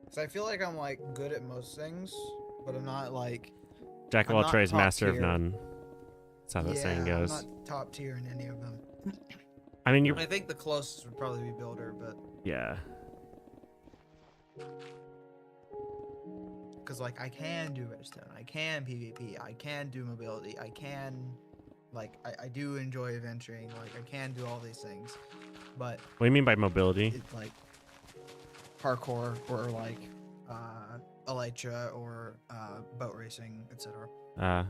Cause I feel like I'm like good at most things, but I'm not like Jack of I'm all not trades, top master of tier. none. That's how that saying I'm goes. not top tier in any of them. I mean, you're I think the closest would probably be builder, but yeah. because like I can do redstone, I can PvP, I can do mobility, I can like I do enjoy adventuring, like I can do all these things, but What do you mean by mobility? it's like parkour or like elytra or boat racing, etc. Uh,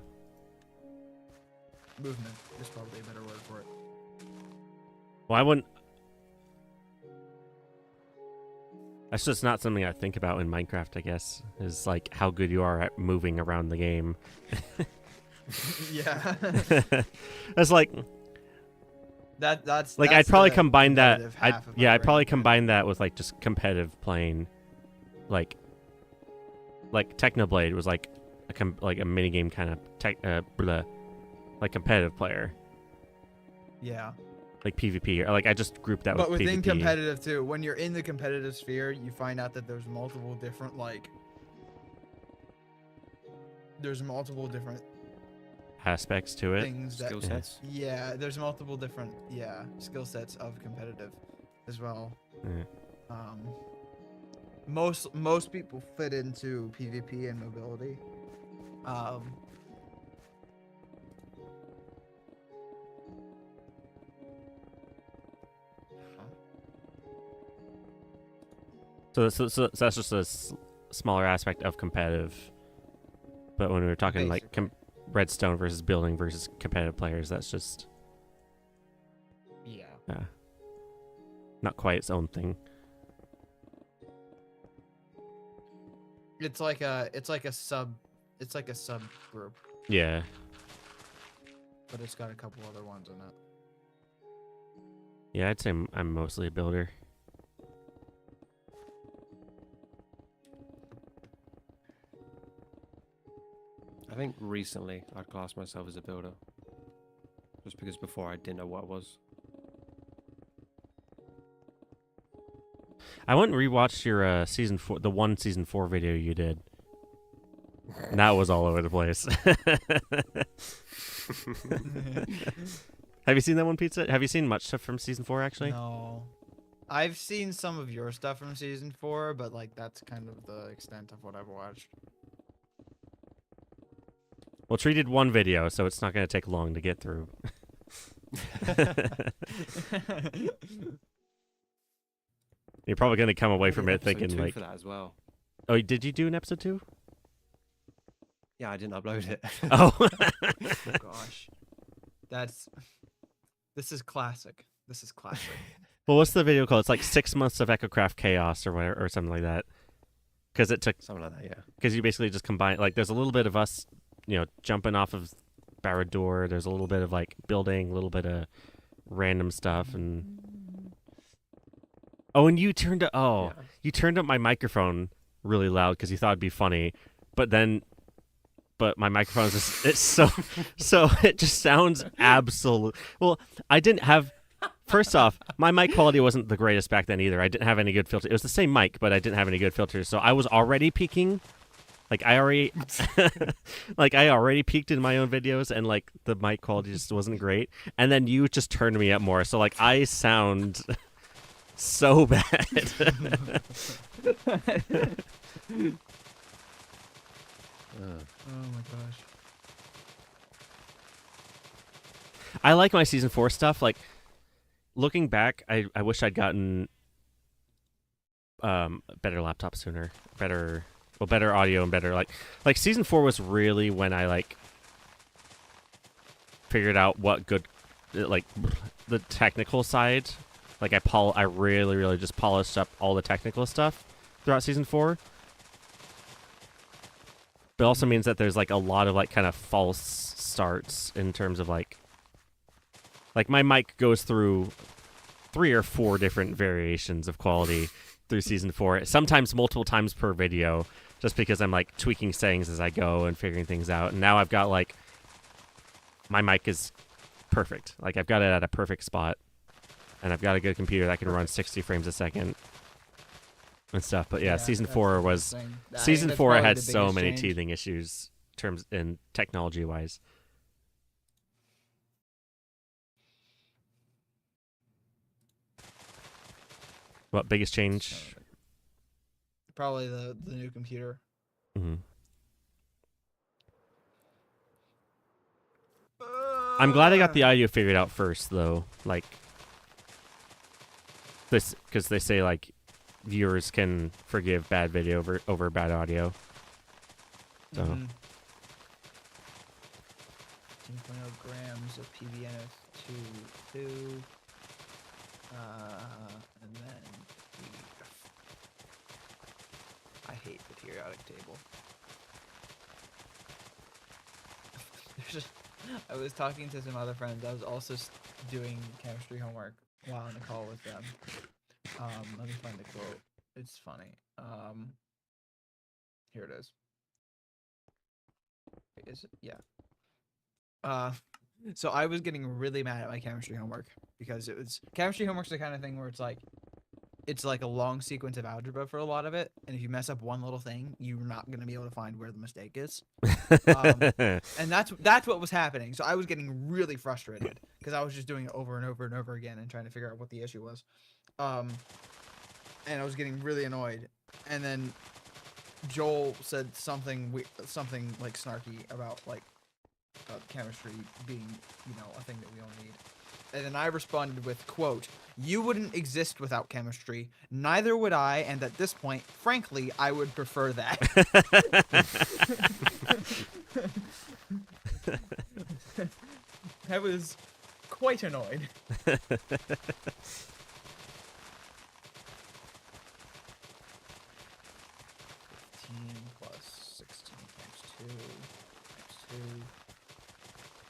Movement is probably a better word for it. well, I wouldn't. That's just not something I think about in Minecraft. I guess is like how good you are at moving around the game. Yeah. That's like that's like that's I'd probably the combine that. competitive half of my I'd probably brain, combine that with like just competitive playing, like Technoblade was like like a mini game kind of like competitive player, yeah. like PvP, or like I just grouped that But with within PvP. competitive too, when you're in the competitive sphere, you find out that there's multiple different aspects to it. things that Skill sets. yeah, there's multiple different skill sets of competitive as well. Yeah. Most people fit into PvP and mobility. So that's just a smaller aspect of competitive. But when we were talking like Basically. redstone versus building versus competitive players, that's just Yeah. not quite its own thing. It's like a subgroup, Yeah. but it's got a couple other ones in it. Yeah, I'd say I'm mostly a builder. I think recently I'd class myself as a builder. Just because before I didn't know what it was. I went and rewatched your season 4, the one season 4 video you did. And that was all over the place. Have you seen that one, Pizza? Have you seen much stuff from season 4 actually? No. I've seen some of your stuff from season 4, but like that's kind of the extent of what I've watched. Well, Tree did one video, so it's not going to take long to get through. You're probably going to come away from it thinking like, for that as well. "Oh, did you do an episode 2?" Yeah, I didn't upload it. Oh. Oh gosh. This is classic. This is classic. Well, what's the video called? It's like 6 months of Echocraft chaos or whatever, or something like that. Because it took, Something like that, yeah. because you basically just combine, like, there's a little bit of us, jumping off of Barad-dûr. There's a little bit of like building, a little bit of random stuff, and and you turned up. Yeah. You turned up my microphone really loud because you thought it'd be funny, but my microphone is just, it's so it just sounds absolute. Well, I didn't have. First off, my mic quality wasn't the greatest back then either. I didn't have any good filter. It was the same mic, but I didn't have any good filters. So I was already peaking. Like I already peaked in my own videos, and like the mic quality just wasn't great. And then you just turned me up more. So like I sound so bad. Oh my gosh. I like my season 4 stuff. Like looking back, I wish I'd gotten a better laptop sooner. Better audio and better like season 4 was really when I like figured out what good like the technical side. Like I really just polished up all the technical stuff throughout season 4. But it also means that there's like a lot of like kind of false starts in terms of like my mic goes through 3 or 4 different variations of quality through season 4, sometimes multiple times per video, just because I'm like tweaking settings as I go and figuring things out. And now I've got like my mic is perfect. Like I've got it at a perfect spot, and I've got a good computer that can run 60 frames a second. and stuff. But yeah, season that's 4 the was thing. I think season that's 4 probably had the so biggest many change. teething issues terms in technology wise. What biggest change? Probably the new computer. Hmm. I'm glad I got the audio figured out first, though. Like this, because they say like viewers can forgive bad video over bad audio. So 18.0 grams of PBNF2, and then I hate the periodic table. I was talking to some other friends. I was also doing chemistry homework while on the call with them. Let me find the quote. It's funny. Here it is. Is it? Yeah. So I was getting really mad at my chemistry homework because chemistry homework's the kind of thing where it's like a long sequence of algebra for a lot of it, and if you mess up one little thing, you're not gonna be able to find where the mistake is. And that's what was happening. So I was getting really frustrated because I was just doing it over and over and over again and trying to figure out what the issue was. And I was getting really annoyed. And then Joel said something like snarky about like chemistry being, a thing that we all need. And then I responded with, quote, "You wouldn't exist without chemistry. Neither would I. And at this point, frankly, I would prefer that." I was quite annoyed. 15 plus 16 times 2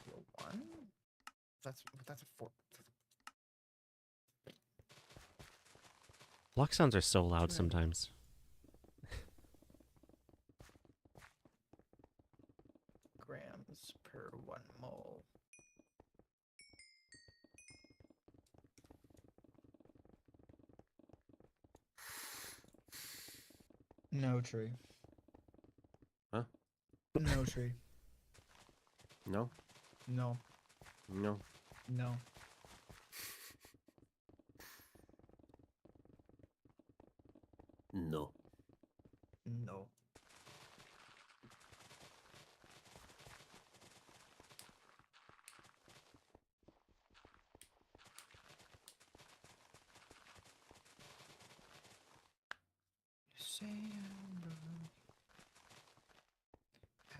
equal 1? That's a 4. Block sounds are so loud sometimes. Grams per 1 mole. No tree. Huh? No tree. No. No. No. No. No. No.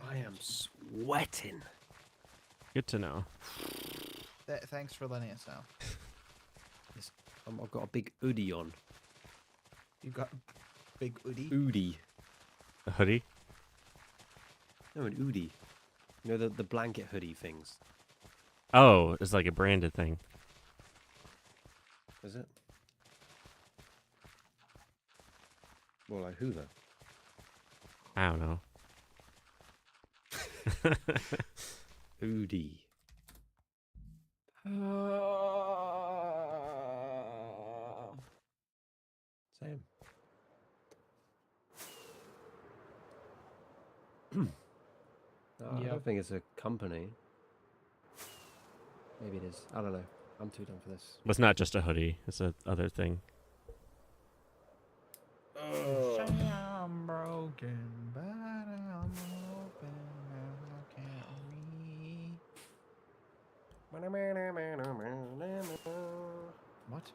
I am sweating. Good to know. Thanks for letting us know. I've got a big hoodie on. You got big hoodie. Hoodie. A hoodie? No, an hoodie. You know the blanket hoodie things. Oh, it's like a branded thing. Is it? Well, like who though? I don't know. Hoodie. Same. I Yep. don't think it's a company. Maybe it is. I don't know. I'm too done for this. It's not just a hoodie. It's a other thing. I'm broken, but I'm open and I can't read. What?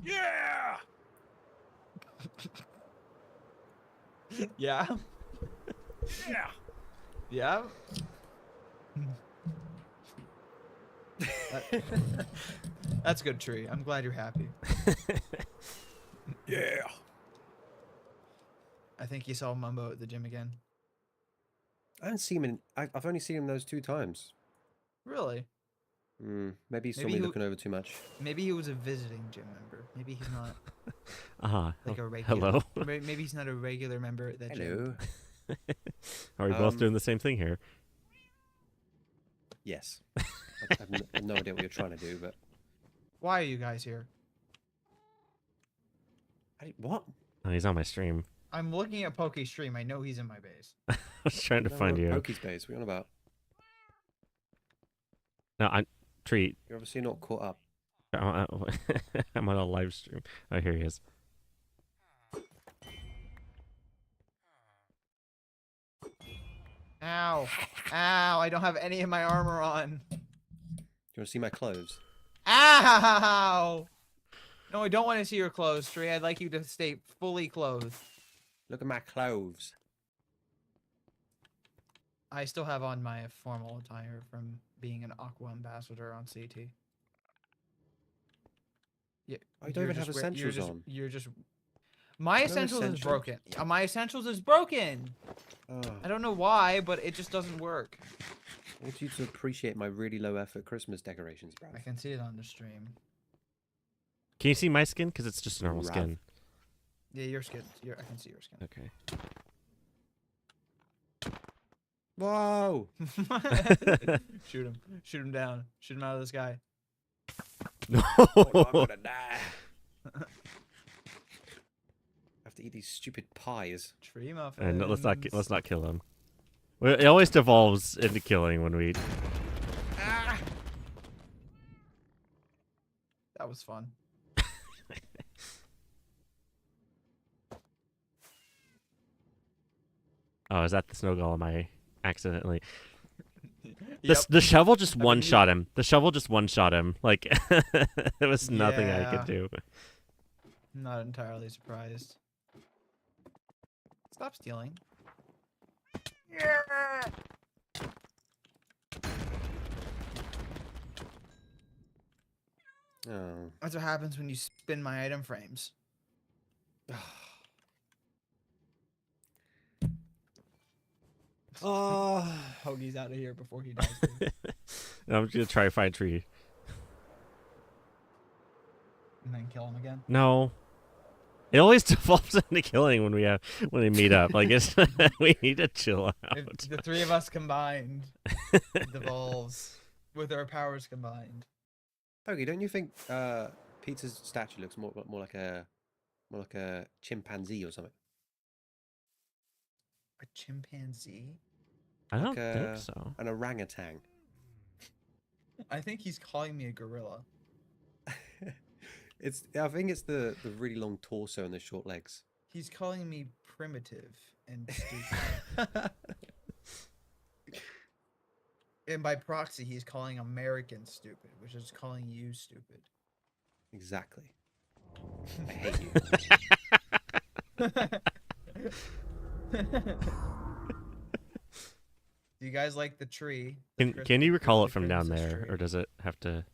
Yeah! Yeah? Yeah! Yeah? That's good, Tree. I'm glad you're happy. Yeah! I think you saw Mumbo at the gym again. I haven't seen him in... I've only seen him those 2 times. Really? Maybe he saw Maybe me he- looking over too much. Maybe he was a visiting gym member. Maybe he's not like a regular. Hello. Maybe he's not a regular member at that gym. Hello. Are we both doing the same thing here? Yes. I have no idea what you're trying to do, but... Why are you guys here? What? Oh, he's on my stream. I'm looking at Poke's stream. I know he's in my base. I was trying to find you. Pokey's base. What are you on about? No, I'm Tree. You're obviously not caught up. I'm on a live stream. Oh, here he is. Ow. Ow. I don't have any of my armor on. Do you want to see my clothes? Ow. No, I don't want to see your clothes, Tree. I'd like you to stay fully clothed. Look at my clothes. I still have on my formal attire from being an Aqua ambassador on CT. Yeah, I don't even have essentials on. You're just. My No essentials is essentials? broken. My essentials is broken. Oh, I don't know why, but it just doesn't work. I want you to appreciate my really low effort Christmas decorations, bro. I can see it on the stream. Can you see my skin? Because it's just a normal Rough. skin. Yeah, your skin. I can see your skin. Okay. Whoa! Shoot him. Shoot him down. Shoot him out of the sky. No. Oh, I'm gonna die. I have to eat these stupid pies. Tree muffins. And let's not kill him. Well, it always devolves into killing when we. Ah! That was fun. Oh, is that the snow golem? I accidentally. Yep. The shovel just I mean, one shot him. The shovel just one shot him. Like there was nothing I Yeah. could do. Not entirely surprised. Stop stealing. Yeah. Oh. That's what happens when you spin my item frames. Oh. Hoagie's out of here before he dies. dude. I'm just gonna try to find tree. And then kill him again. No. It always devolves into killing when we meet up. Like it's we need to chill out. If the three of us combined, it devolves with our powers combined. Okay, don't you think Peter's statue looks more like a chimpanzee or something? A chimpanzee? I don't like think so. An orangutan. I think he's calling me a gorilla. I think it's the really long torso and the short legs. He's calling me primitive and stupid. And by proxy, he's calling Americans stupid, which is calling you stupid. Exactly. I hate you. Do you guys like the tree? Can you recall it from the down Christmas there, tree? or does it have to?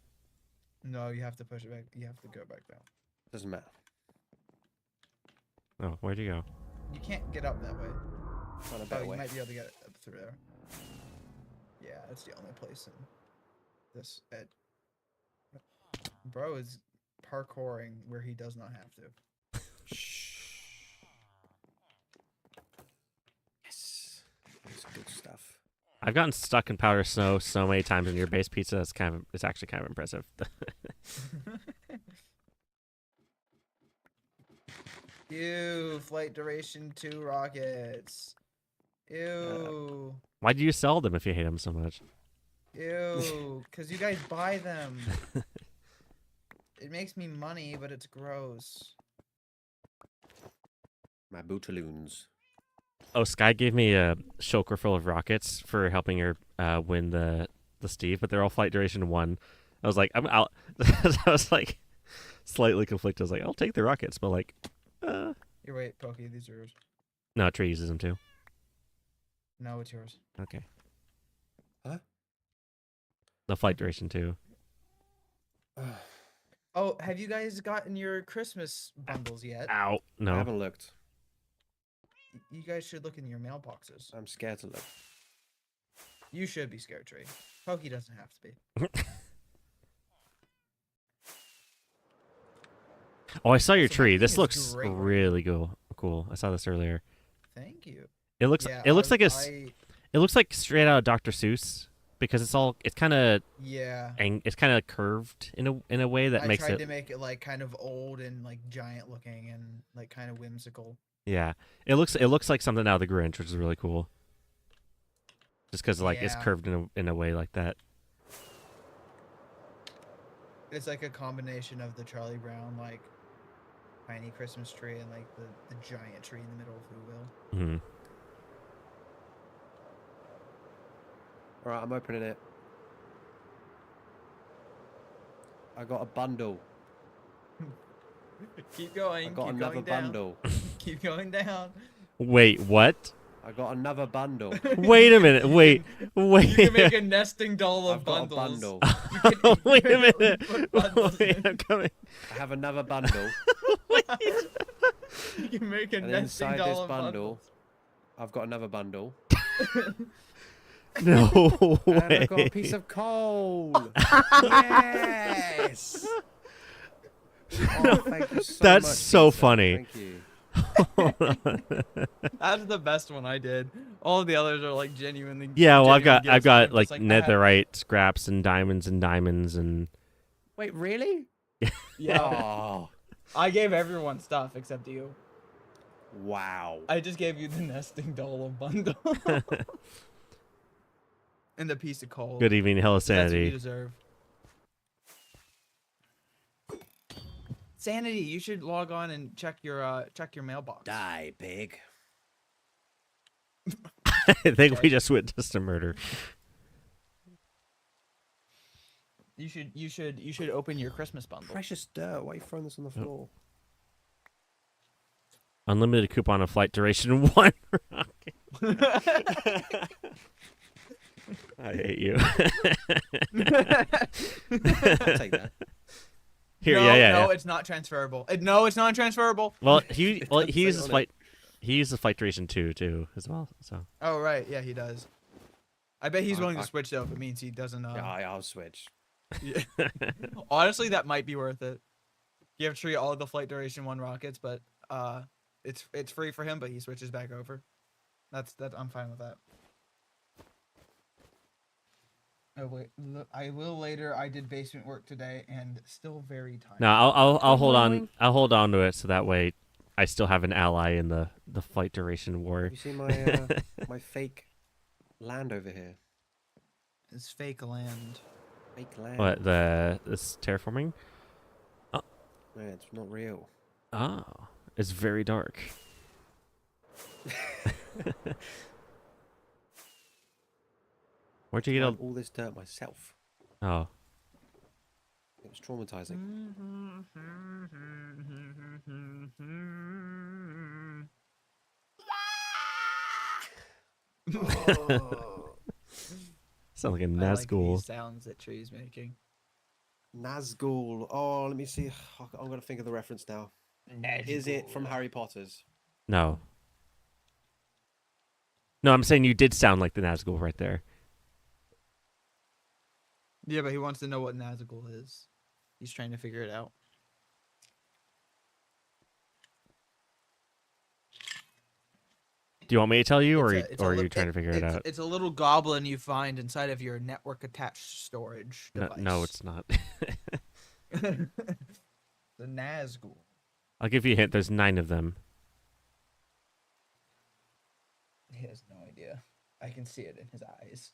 No, you have to push it back. You have to go back down. Doesn't matter. Oh, where'd you go? You can't get up that way. Find a Oh, better you way. might be able to get up through there. Yeah, that's the only place in this ed. Bro is parkouring where he does not have to. Yes. That's good stuff. I've gotten stuck in powder snow so many times in your base pizza. It's actually kind of impressive. Ew, flight duration 2 rockets. Ew. Why do you sell them if you hate them so much? Ew, because you guys buy them. It makes me money, but it's gross. My bootaloons. Oh, Sky gave me a shulker full of rockets for helping her win the Steve, but they're all flight duration 1. I was like, I'm out. I was like, slightly conflicted. I was like, I'll take the rockets, but like, Here, wait, Pokey, these are yours. no, Trey uses them too. No, it's yours. Okay. Huh? The flight duration 2. Oh, have you guys gotten your Christmas bundles yet? Ow. I No. haven't looked. You guys should look in your mailboxes. I'm scared to look. You should be scared, Trey. Pokey doesn't have to be. Oh, I saw your So my tree. thing This is looks great. really cool. Cool. I saw this earlier. Thank you. It looks Yeah, it looks I- like I- it looks like straight out of Dr. Seuss because it's kind of Yeah. it's kind of curved in a way that I makes tried it. to make it like kind of old and like giant looking and like kind of whimsical. Yeah, it looks like something out of the Grinch, which is really cool. Just because like it's Yeah. curved in a way like that. It's like a combination of the Charlie Brown like tiny Christmas tree and like the giant tree in the middle of Whoville. Hmm. All right, I'm opening it. I got a bundle. Keep going. I got keep another going down. bundle. Keep going down. Wait, what? I got another bundle. Wait a minute. Wait. You can make a nesting doll of I've got a bundles. bundle. Wait a minute. Put bundles Wait, in. I'm coming. I have another bundle. You can make a And nesting inside doll this of bundle, I've got another bundle. No And way. I've got a piece of coal. Yes. Oh, thank you so That's much, so pizza. funny. Thank you. That's the best one I did. All the others are like genuinely. Yeah, well, I've genuine got gifts, and I'm like just I had- netherite scraps and diamonds and Wait, really? Yeah, Oh, I gave everyone stuff except you. wow. I just gave you the nesting doll of bundle and the piece of coal. good evening, hello That's what you sanity. deserve. Sanity, you should log on and check your mailbox. Die, pig. I think we just witnessed a murder. You should open your Christmas bundle. Precious dirt. Why are you throwing this on the floor? Unlimited coupon of flight duration 1 rocket. I hate you. I'll take that. Here, no, yeah. No, it's not transferable. No, it's not transferable. Well, he doesn't say uses on it. flight. He uses flight duration 2 too as well. So Oh right, yeah, he does. I bet he's willing I- to switch though if it means he doesn't. Yeah, I'll switch. Yeah. Honestly, that might be worth it. You have to treat all the flight duration 1 rockets, but it's free for him, but he switches back over. That I'm fine with that. Oh wait, look, I will later. I did basement work today and still very tired. no, I'll hold on. Annoying. I'll hold on to it so that way I still have an ally in the flight duration war. You see my my fake land over here? It's fake land. Fake land. What this terraforming? Yeah, it's not real. Oh, it's very dark. Where'd you get Found all? all this dirt myself. Oh, It was traumatizing. sounds like a I like Nazgul. these sounds that tree's making. Nazgul. Oh, let me see. I'm gonna think of the reference now. Is it from Harry Potter's? No. No, I'm saying you did sound like the Nazgul right there. Yeah, but he wants to know what Nazgul is. He's trying to figure it out. Do you want me to tell you, It's a or are li- you trying to figure it out? It's a little goblin you find inside of your network attached storage No, device. no, it's not. the Nazgul. I'll give you a hint. There's 9 of them. He has no idea. I can see it in his eyes.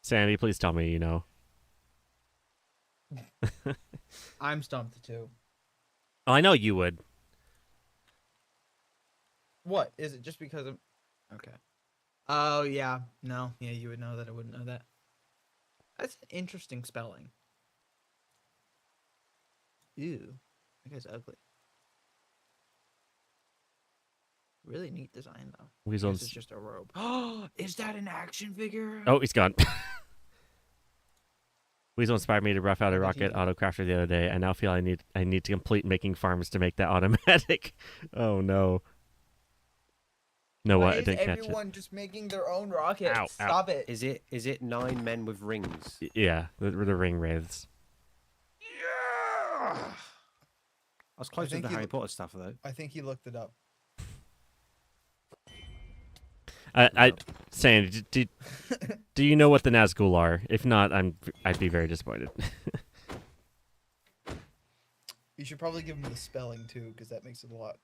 Sandy, please tell me you know. I'm stumped too. Oh, I know you would. What is it? Just because of? Okay. Oh yeah, no, yeah, you would know that. I wouldn't know that. That's an interesting spelling. Ew, that guy's ugly. Really neat design though. Weasel's. This is just a robe. Oh, is that an action figure? Oh, he's gone. Weasel inspired me to rough out a I think rocket he's- auto crafter the other day. I now feel I need to complete making farms to make that automatic. Oh no. No, what? I Why is didn't catch it. everyone just making their own rockets? Ow, ow. Stop it. Is it 9 men with rings? Yeah, the ring wraiths. I was close to think the you Harry look- Potter stuff though. I think he looked it up. I Sandy, do you know what the Nazgul are? If not, I'd be very disappointed. You should probably give him the spelling too, because that makes it a lot.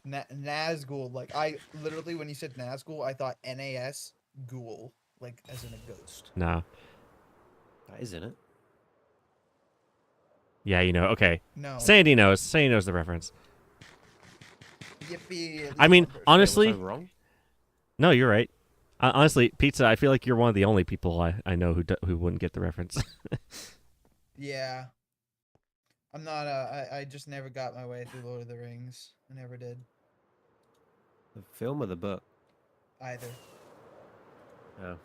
Nazgul, like I literally when you said Nazgul, I thought NAS ghoul, like as in a ghost. No. That is in it. Yeah, you know. Okay. No. Sandy knows. Sandy knows the reference. Yippee! I mean, honestly, was I wrong? no, you're right. Honestly, Pizza, I feel like you're one of the only people I know who wouldn't get the reference. Yeah. I'm not. I just never got my way through Lord of the Rings. I never did. The film or the book? Either. Oh.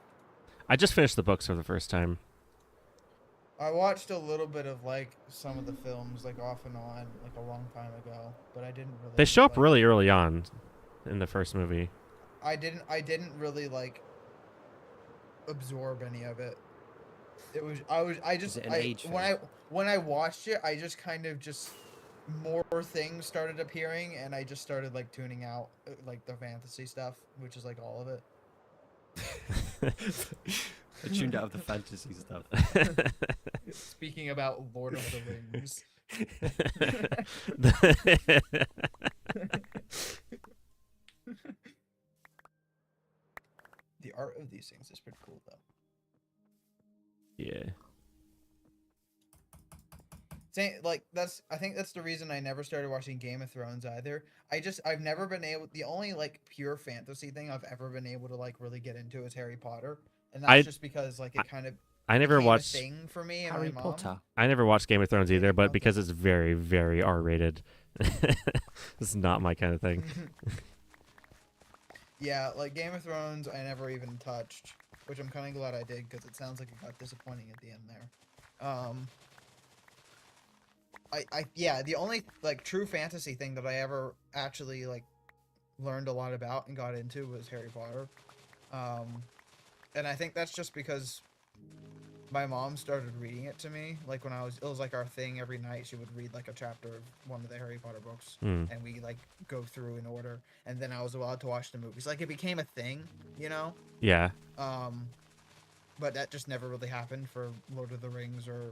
I just finished the books for the first time. I watched a little bit of like some of the films, like off and on, like a long time ago, but I didn't really. They show up like, really early on in the first movie. I didn't really like absorb any of it. I just it an age when I watched it, I just kind of just more things started appearing, and I just started like tuning out like the fantasy stuff, which is like all of it. I tuned out of the fantasy stuff. Speaking about Lord of the Rings. The art of these things is pretty cool, though. Yeah. Like I think that's the reason I never started watching Game of Thrones either. I've never been able. The only like pure fantasy thing I've ever been able to like really get into is Harry Potter, and that's just because like it kind of. I never became watched a thing for me and Harry my mom. Potter. I never watched Game of Thrones either, but Okay. because it's very, very R-rated, it's not my kind of thing. Yeah, like Game of Thrones, I never even touched, which I'm kind of glad I did because it sounds like it got disappointing at the end there. Yeah, the only like true fantasy thing that I ever actually like learned a lot about and got into was Harry Potter. And I think that's just because my mom started reading it to me. Like when it was like our thing every night. She would read like a chapter of one of the Harry Potter books, and we like go through in order. And then I was allowed to watch the movies. Like it became a thing, you know. Yeah. But that just never really happened for Lord of the Rings or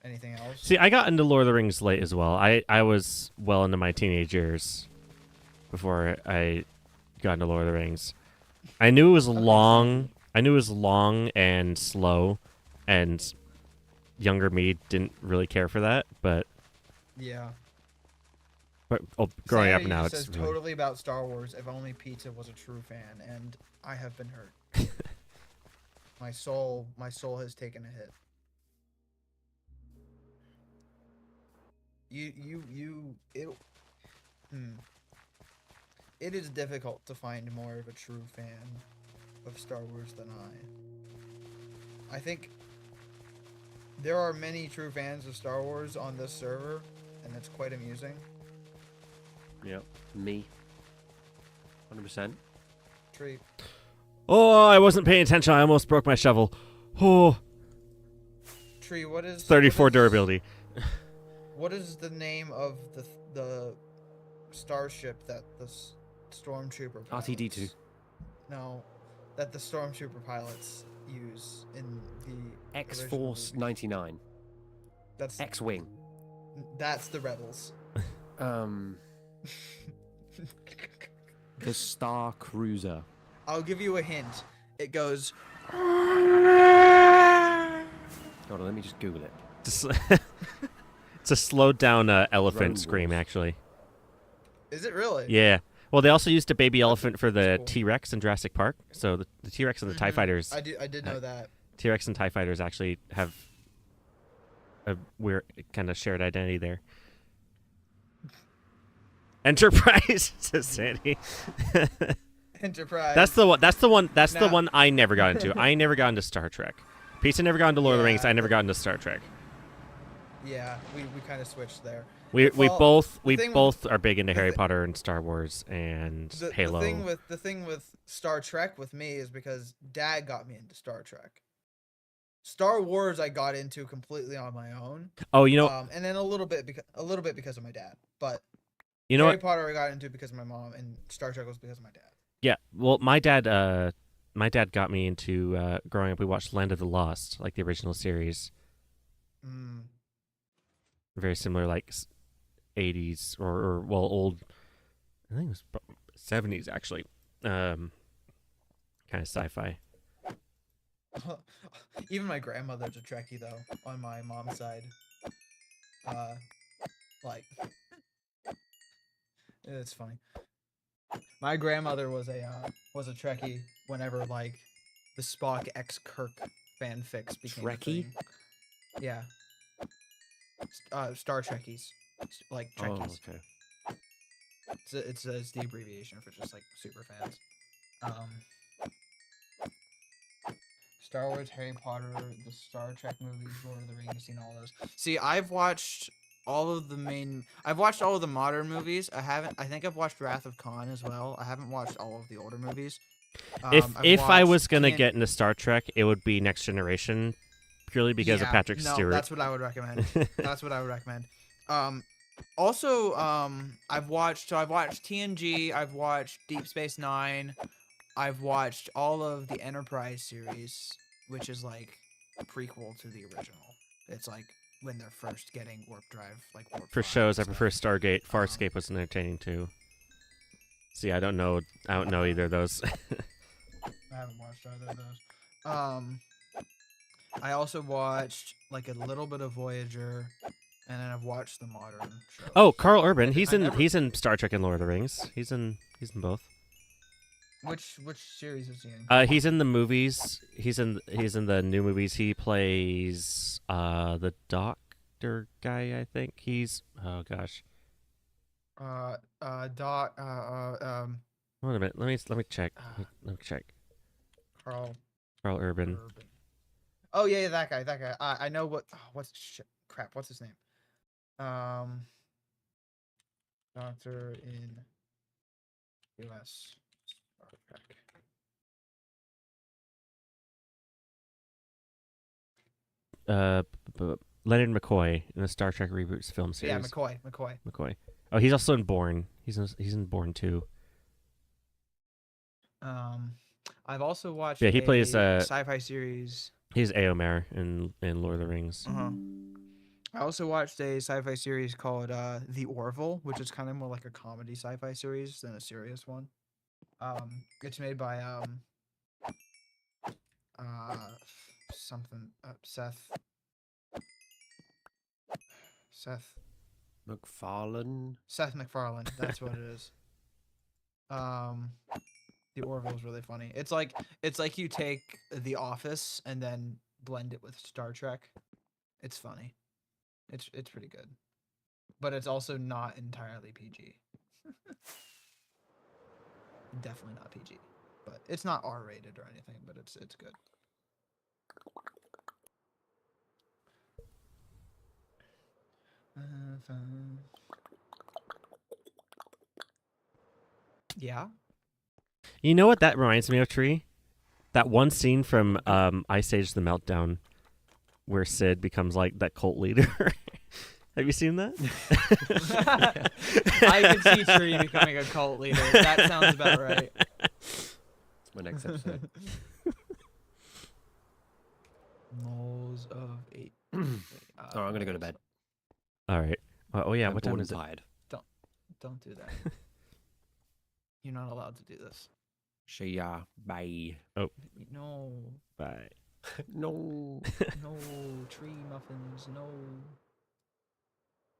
anything else. See, I got into Lord of the Rings late as well. I was well into my teenage years before I got into Lord of the Rings. I knew it was long. I knew it was long and slow, and younger me didn't really care for that. But Yeah. Growing up Sanity now, just it's says really... totally about Star Wars. If only Pizza was a true fan, and I have been hurt. my soul has taken a hit. It is difficult to find more of a true fan of Star Wars than I think there are many true fans of Star Wars on this server, and it's quite amusing. Yep. Me. 100%. Treat. Oh, I wasn't paying attention. I almost broke my shovel. Oh, Tree, what is 34 what is- durability. What is the name of the starship that the stormtrooper pilots? RTD2. No, that the stormtrooper pilots use in the X-Force original movie? 99. That's X-Wing. That's the rebels. The Star Cruiser. I'll give you a hint. It goes. Hold on, let me just Google it. It's a slowed down elephant Drone scream, Wars. actually. Is it really? Yeah. Well, they also used a baby elephant for the cool. T-Rex in Jurassic Park. So the T-Rex and the TIE fighters. I did know that. T-Rex and TIE fighters actually have a weird kind of shared identity there. Enterprise, says Sandy. Enterprise. That's the one. That's the one. That's the Now- one I never got into. I never got into Star Trek. Pizza never got into Lord of the Yeah, Rings. I never got into Star Trek. Yeah, we kind of switched there. We Well, the thing with- both are big into the Harry thi- Potter and Star Wars and Halo. The thing with Star Trek with me is because Dad got me into Star Trek. Star Wars I got into completely on my own. Oh, you know, And then a little bit because of my dad. But you know Harry what? Potter I got into because of my mom, and Star Trek was because of my dad. Yeah. Well, my dad got me into growing up. We watched Land of the Lost, like the original series. Mm. Very similar, like 80s or well, old. I think it was 70s actually. Kind of sci-fi. Even my grandmother's a Trekkie though, on my mom's side. Like, it's funny. My grandmother was a Trekkie whenever like the Spock X Kirk fanfics became a Trekkie? thing. Yeah. Star Trekkies, like Oh, Trekkies. okay. It's the abbreviation for just like super fans. Um, Star Wars, Harry Potter, the Star Trek movies, Lord of the Rings, seen all those. See, I've watched all of the main. I've watched all of the modern movies. I haven't. I think I've watched Wrath of Khan as well. I haven't watched all of the older movies. I've If I was watched gonna TN get into Star Trek, it would be Next Generation, purely because of Yeah, Patrick no, Stewart. that's what I would recommend. That's what I would recommend. Also, I've watched TNG. I've watched Deep Space Nine. I've watched all of the Enterprise series, which is like a prequel to the original. It's like when they're first getting warp drive, like warp. For 5 shows, I and prefer stuff. Stargate. Farscape was entertaining too. See, I don't know either of those. I haven't watched either of those. I also watched like a little bit of Voyager, and then I've watched the modern shows. Oh, Carl Urban. He's I in never- he's in Star Trek and Lord of the Rings. He's in both. Which series is he in? He's in the movies. He's in the new movies. He plays the doctor guy. I think he's. Oh gosh. Dot. Wait a minute. Let me check. Let me check. Carl Carl Urban. Urban. Oh yeah, that guy. I know what. Oh, crap? What's his name? Doctor in U.S. Star Trek. Leonard McCoy in the Star Trek reboots film series. Yeah, McCoy. McCoy. Oh, he's also in Bourne. He's in Bourne too. I've also watched. Yeah, he plays sci-fi series. He's Eomer in Lord of the Rings. I also watched a sci-fi series called The Orville, which is kind of more like a comedy sci-fi series than a serious one. It's made by something Seth MacFarlane. MacFarlane. That's what it is. The Orville is really funny. It's like you take The Office and then blend it with Star Trek. It's funny. It's pretty good, but it's also not entirely PG. Definitely not PG, but it's not R-rated or anything. But it's good. Yeah. You know what that reminds me of, Tree? That one scene from Ice Age: The Meltdown, where Sid becomes like that cult leader. Have you seen that? I can see Tree becoming a cult leader. That sounds about right. It's my next episode. Moles of 8. Alright, I'm gonna go to bed. All right. Oh yeah. I'm What time bored is and it? tired. Don't do that. You're not allowed to do this. See ya. Bye. No. Bye. No. No, tree muffins, no.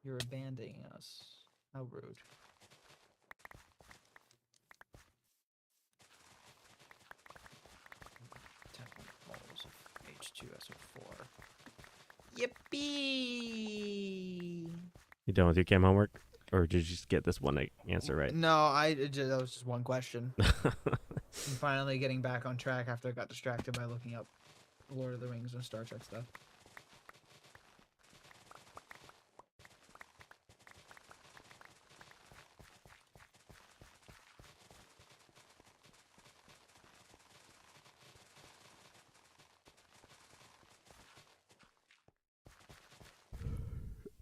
You're abandoning us. How rude. Moles of H2SO4. Yippee! You done with your chem homework, or did you just get this one answer right? No, that was just one question. I'm finally getting back on track after I got distracted by looking up Lord of the Rings and Star Trek stuff.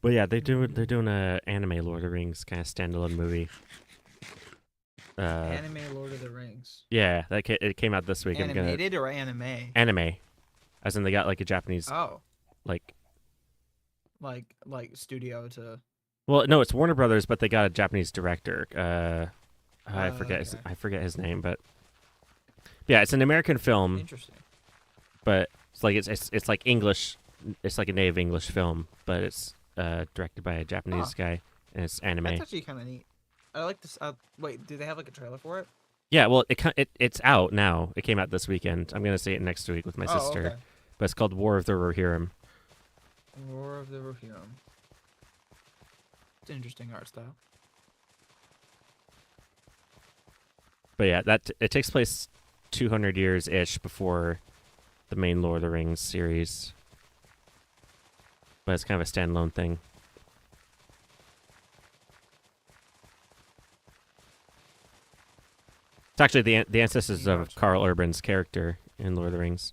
But yeah, they're doing a anime Lord of the Rings kind of standalone movie. Anime Lord of the Rings. Yeah, it came out this week. Animated or anime? Anime, as in they got like a Japanese Oh, like. like studio to. Well, no, it's Warner Brothers, but they got a Japanese director. I Okay. forget his name, but yeah, it's an American film, Interesting. but it's like it's like English. It's like a native English film, but it's directed by a Japanese guy, and it's anime. That's actually kind of neat. I like this. Wait, do they have like a trailer for it? Yeah, well, it's out now. It came out this weekend. I'm gonna see it next week with my sister. Okay. But it's called War of the Rohirrim. War of the Rohirrim. It's an interesting art style. But yeah, it takes place 200 years ish before the main Lord of the Rings series. But it's kind of a standalone thing. It's actually the ancestors of Carl Urban's character in Lord of the Rings.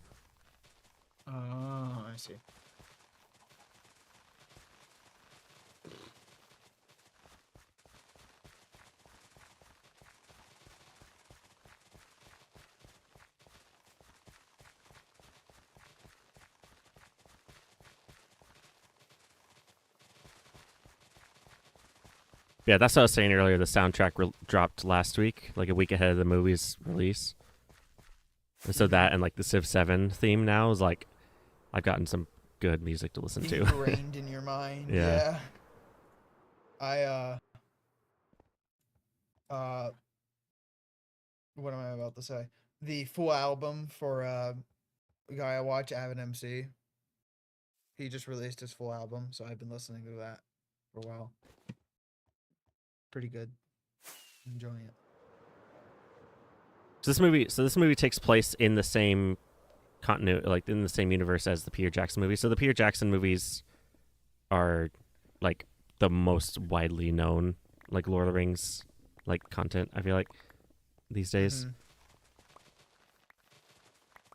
Oh, I see. Yeah, that's what I was saying earlier. The soundtrack dropped last week, like a week ahead of the movie's release. And so that and like the Civ 7 theme now is like, I've gotten some good music to listen to. Ingrained in your mind. Yeah. What am I about to say? The full album for a guy I watch, Avid MC. He just released his full album, so I've been listening to that for a while. Pretty good. Enjoying it. So this movie takes place in the same continuity, like in the same universe as the Peter Jackson movie. So the Peter Jackson movies are like the most widely known, like Lord of the Rings, like content. I feel like these days. Mhm.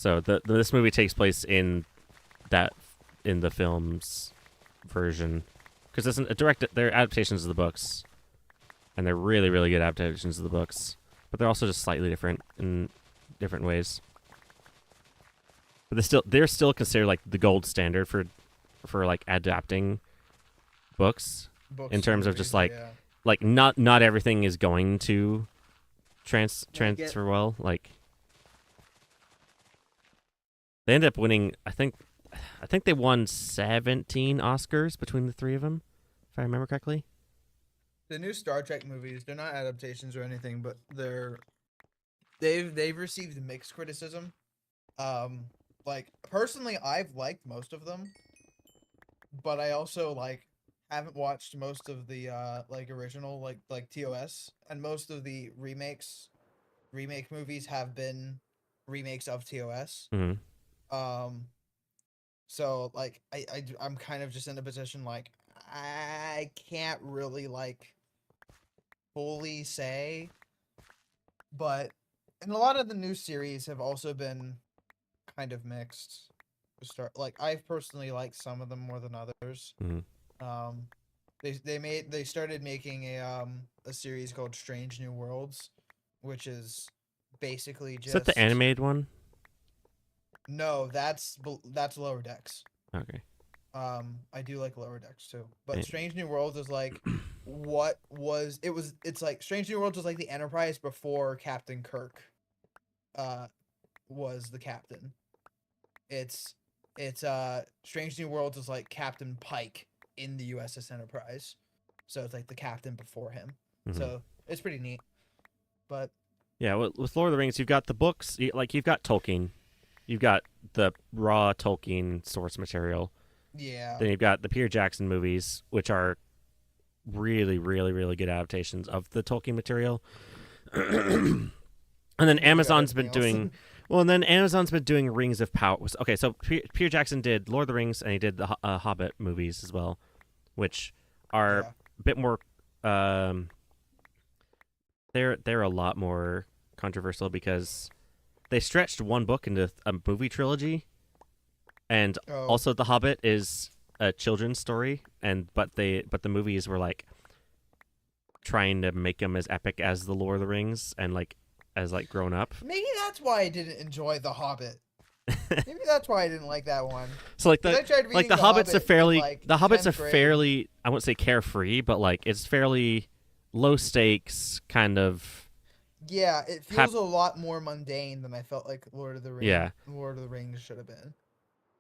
So this movie takes place in the film's version, because it's they're adaptations of the books, and they're really really good adaptations of the books, but they're also just slightly different in different ways. But they're still considered like the gold standard for like adapting books Books in terms and of just movies, like yeah. not everything is going to transfer well. Like they end up winning. I think they won 17 Oscars between the three of them, if I remember correctly. The new Star Trek movies, they're not adaptations or anything, but they've received mixed criticism. Like personally, I've liked most of them, but I also like haven't watched most of the like original like TOS, and most of the remake movies have been remakes of TOS. Mm-hmm. So like I'm kind of just in a position like I can't really like fully say, but and a lot of the new series have also been kind of mixed. To start, like I've personally liked some of them more than others. Mm-hmm. They started making a series called Strange New Worlds, which is basically just Is that the animated one? No, that's Lower Decks. Okay. I do like Lower Decks too, but Yeah. Strange New Worlds is like it's like Strange New Worlds was like the Enterprise before Captain Kirk was the captain. It's Strange New Worlds is like Captain Pike in the USS Enterprise, so it's like the captain before him. Mm-hmm. So it's pretty neat. But yeah, with Lord of the Rings, you've got the books, like you've got Tolkien, you've got the raw Tolkien source material. Yeah. Then you've got the Peter Jackson movies, which are really, really, really good adaptations of the Tolkien material. And then Amazon's been doing. Well, and then Amazon's been doing Rings of Power. Okay, so Peter Jackson did Lord of the Rings, and he did the Hobbit movies as well, which are a bit more. They're a lot more controversial because they stretched one book into a movie trilogy, and also The Hobbit is a children's story, but the movies were like trying to make them as epic as the Lord of the Rings and like as like grown up. Maybe that's why I didn't enjoy The Hobbit. Maybe that's why I didn't like that one. So like 'Cause I tried like reading the Hobbit's a Hobbit in, fairly like, the Hobbit's a 10th grade. fairly, I wouldn't say carefree, but like it's fairly low stakes kind of. Yeah, it feels a lot more mundane than I felt like Lord of the Rings. Yeah. Lord of the Rings should have been.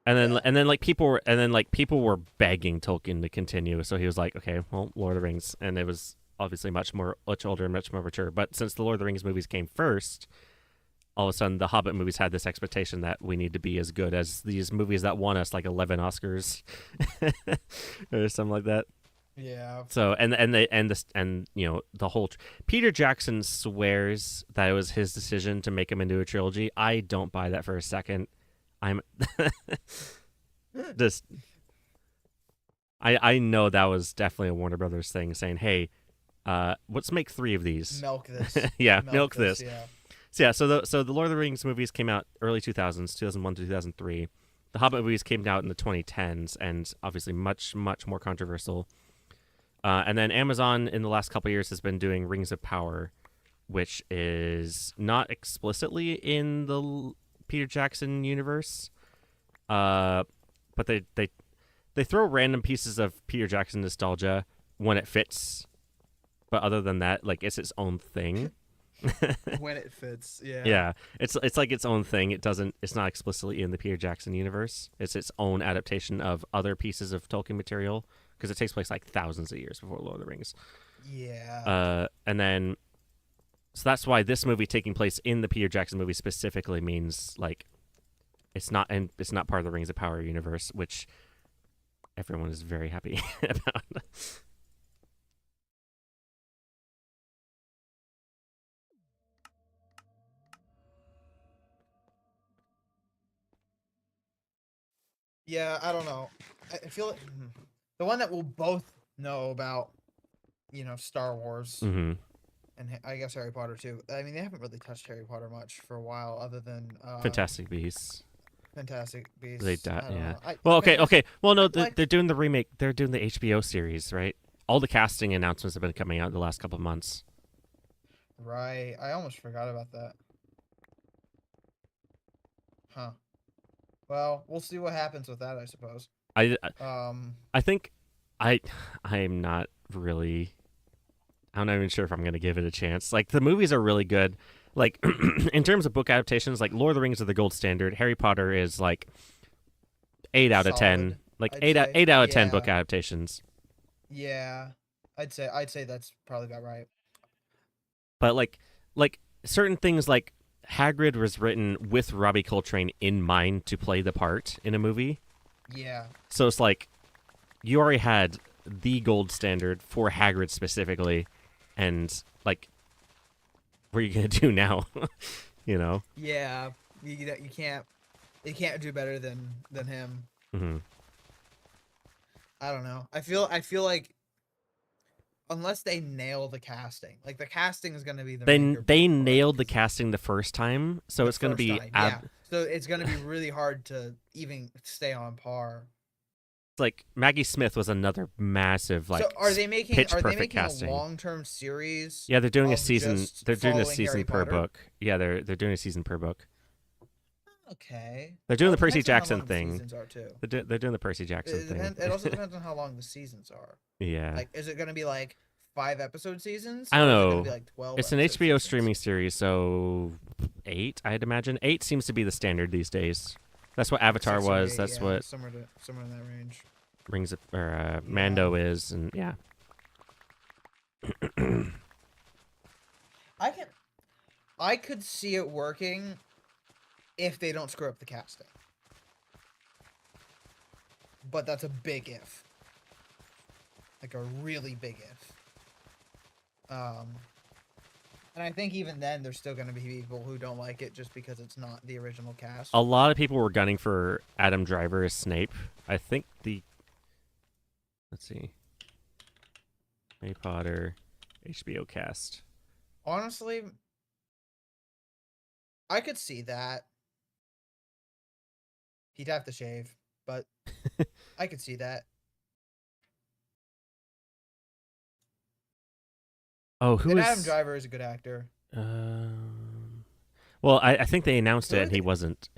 And then like people were begging Tolkien to continue, so he was like, okay, well, Lord of the Rings, and it was obviously much older and much more mature. But since the Lord of the Rings movies came first, all of a sudden the Hobbit movies had this expectation that we need to be as good as these movies that won us like 11 Oscars or something like that. Yeah. So and you know the whole Peter Jackson swears that it was his decision to make him into a trilogy. I don't buy that for a second. I'm just I know that was definitely a Warner Brothers thing, saying, "Hey, let's make 3 of these." Milk this. Yeah, milk this. Yeah. So the Lord of the Rings movies came out early 2000s, 2001 to 2003. The Hobbit movies came out in the 2010s, and obviously much more controversial. And then Amazon in the last couple of years has been doing Rings of Power, which is not explicitly in the Peter Jackson universe, but they throw random pieces of Peter Jackson nostalgia when it fits. But other than that, like it's its own thing. When it fits, yeah. Yeah, it's like its own thing. It's not explicitly in the Peter Jackson universe. It's its own adaptation of other pieces of Tolkien material because it takes place like thousands of years before Lord of the Rings. Yeah. And then so that's why this movie taking place in the Peter Jackson movie specifically means like it's not part of the Rings of Power universe, which everyone is very happy about. Yeah, I don't know. I feel like the one that we'll both know about, Star Wars Mm-hmm. and I guess Harry Potter too. I mean, they haven't really touched Harry Potter much for a while, other than Fantastic Beasts. Fantastic Beasts. They died. I don't Yeah. know. Well, okay. Well, no, like- they're doing the remake. They're doing the HBO series, right? All the casting announcements have been coming out in the last couple of months. Right. I almost forgot about that. Huh. Well, we'll see what happens with that, I suppose. I think I'm not really. I'm not even sure if I'm going to give it a chance. Like the movies are really good. Like in terms of book adaptations, like Lord of the Rings are the gold standard. Harry Potter is like 8 out of 10. Solid, Like I'd 8 out, say. 8 out of 10 Yeah. book adaptations. Yeah. I'd say that's probably about right. But like certain things like Hagrid was written with Robbie Coltrane in mind to play the part in a movie. Yeah. So it's like you already had the gold standard for Hagrid specifically, and like, what are you gonna do now? You know? Yeah. You can't do better than him. Mm-hmm. I don't know. I feel like unless they nail the casting, like the casting is going to be the They nailed the casting the first time, so it's gonna be yeah. So it's going to be really hard to even stay on par. like Maggie Smith was another massive like. So are they making casting. a long-term series? Yeah, they're doing a of season. just They're doing a following season Harry per Potter? book. Yeah, they're doing a season per book. Okay. They're doing Well, the Percy depends on how Jackson long the thing. seasons are too. They're doing the Percy Jackson thing. It also depends on how long the seasons are. Yeah. Like, is it going to be like 5-episode seasons? I don't or is it gonna know. be like 12 It's an episode HBO seasons? streaming series, so 8, I'd imagine. 8 seems to be the standard these days. That's what Avatar 6 or was. 8, That's yeah, what somewhere in that range. Rings of, or Mando is, and yeah. I could see it working if they don't screw up the casting. But that's a big if. Like a really big if. And I think even then there's still going to be people who don't like it just because it's not the original cast. A lot of people were gunning for Adam Driver as Snape. I think let's see. Harry Potter HBO cast. Honestly, I could see that. He'd have to shave, but I could see that. Oh, who And is? Adam Driver is a good actor. Well, I think they announced Who it are and he they, wasn't.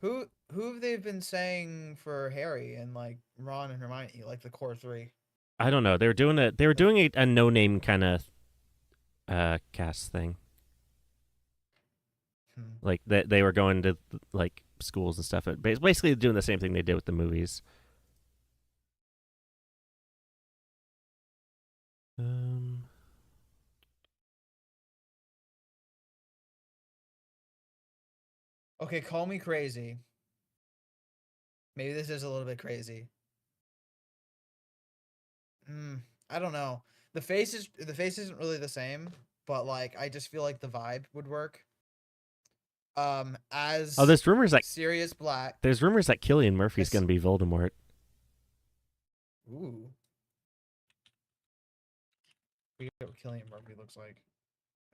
who have they been saying for Harry and like Ron and Hermione, like the core three? I don't know. They were doing a no name kind of cast thing. Hmm. Like they were going to like schools and stuff. Basically doing the same thing they did with the movies. Um, Okay, call me crazy. Maybe this is a little bit crazy. I don't know. The face isn't really the same, but like I just feel like the vibe would work. oh, As Sirius Black. there's rumors that Cillian Murphy's As, going to be Voldemort. ooh. We get what Killian Murphy looks like.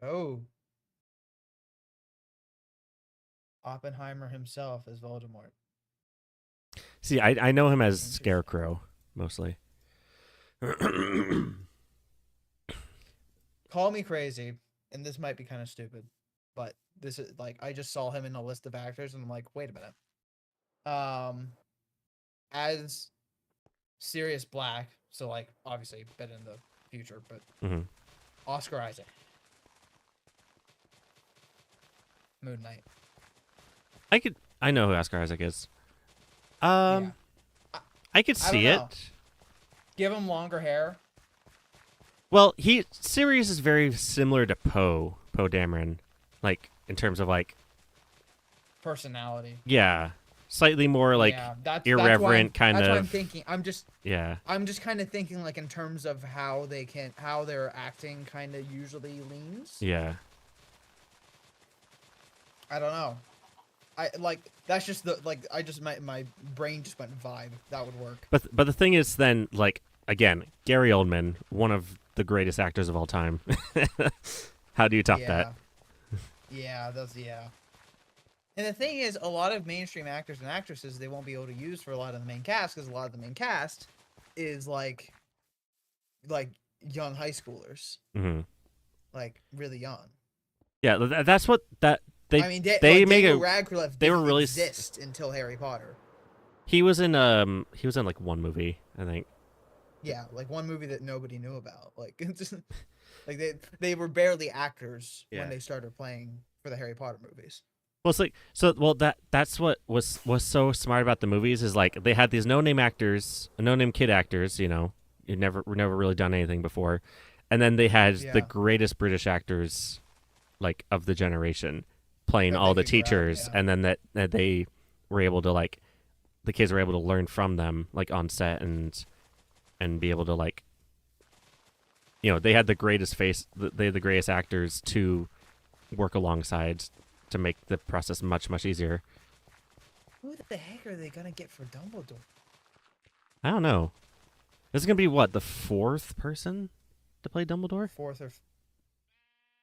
Oh. Oppenheimer himself as Voldemort. See, I know him as Interesting. Scarecrow mostly. Call me crazy, and this might be kind of stupid, but this is like I just saw him in a list of actors, and I'm like, wait a minute. As Sirius Black, so like obviously been in the future, but hmm Oscar Isaac, Moon Knight. I know who Oscar Isaac is. Yeah. I could I don't see know. it. Give him longer hair. Well, Sirius is very similar to Poe Dameron, like in terms of like Personality. yeah, slightly more like Yeah, that's irreverent why kind that's of. what I'm thinking. Yeah, I'm just kind of thinking like in terms of how their acting kind of usually leans. yeah. I don't know. I like that's just the like I just my brain just went vibe. That would work. But the thing is, then like again, Gary Oldman, one of the greatest actors of all time. How do you top that? Yeah, yeah. And the thing is, a lot of mainstream actors and actresses they won't be able to use for a lot of the main cast because a lot of the main cast is like young high schoolers, hmm like really young. Yeah, that's what that they I mean, they like, make Daniel a. Radcliffe They were didn't really exist until Harry Potter. He was in like one movie, I think. Yeah, like one movie that nobody knew about. Like it's just, like they were barely actors Yeah. when they started playing for the Harry Potter movies. Well, it's like that's what was so smart about the movies is like they had these no name kid actors, you know, were never really done anything before, and then they had the Yeah. greatest British actors, like of the generation, playing That all they the could grab, teachers, yeah. and then that they were able to like the kids were able to learn from them like on set and be able to like, you know, they had the greatest they had the greatest actors to work alongside to make the process much easier. Who the heck are they gonna get for Dumbledore? I don't know. This is gonna be what, the fourth person to play Dumbledore?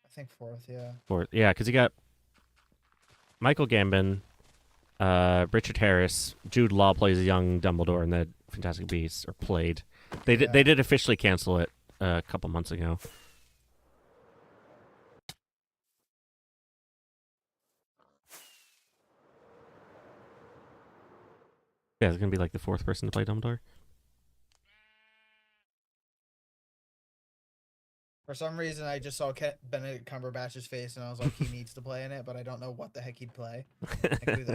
I think fourth, yeah. Fourth, yeah, because you got Michael Gambon, Richard Harris, Jude Law plays a young Dumbledore in the Fantastic Beasts, or played. They did officially cancel it a couple months ago. Yeah, it's gonna be like the fourth person to play Dumbledore. For some reason, I just saw Benedict Cumberbatch's face, and I was like, he needs to play in it, but I don't know what the heck he'd play.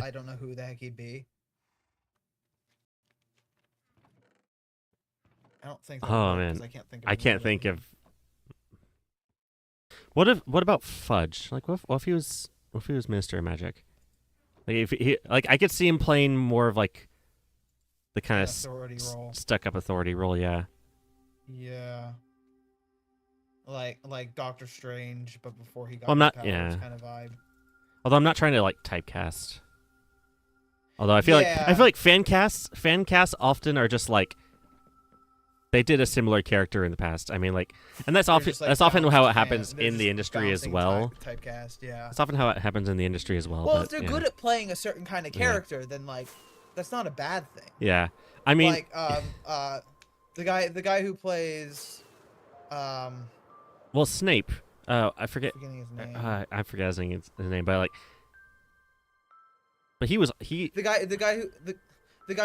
I don't know who the heck he'd be. I don't think. Oh man, I can't think of. What about Fudge? Like, what if he was Minister of Magic? Like, if he like, I could see him playing more of like the kind of authority role. stuck up authority role. Yeah. Yeah. Like Doctor Strange, but before he got Well, I'm not. powers, Yeah. kind of vibe. Although I'm not trying to like typecast. Although I feel like fan casts often are just like they did a similar character in the past. I mean, like, and that's often how it happens in the industry as well. Typecast, yeah. That's often how it happens in the industry as well. Well, but, if they're yeah. good at playing a certain kind of character, then like that's not a bad thing. Yeah, I mean, like the guy who plays Well, Snape. I forget. Forgetting his name. I forget his name, but like, but he The guy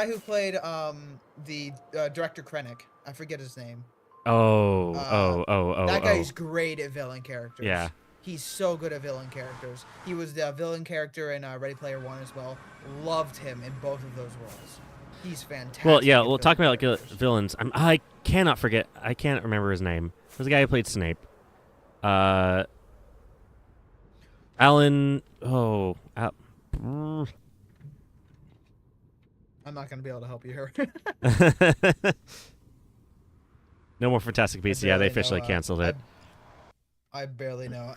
who played the director Krennic. I forget his name. That guy's great at villain characters. Yeah. He's so good at villain characters. He was the villain character in Ready Player One as well. Loved him in both of those roles. He's fantastic. Well, yeah. at Well, talking about villain like characters. villains, I cannot forget. I can't remember his name. It was the guy who played Snape. Alan. Oh. I'm not gonna be able to help you here. No more Fantastic Beasts. Yeah, they officially canceled it. I barely know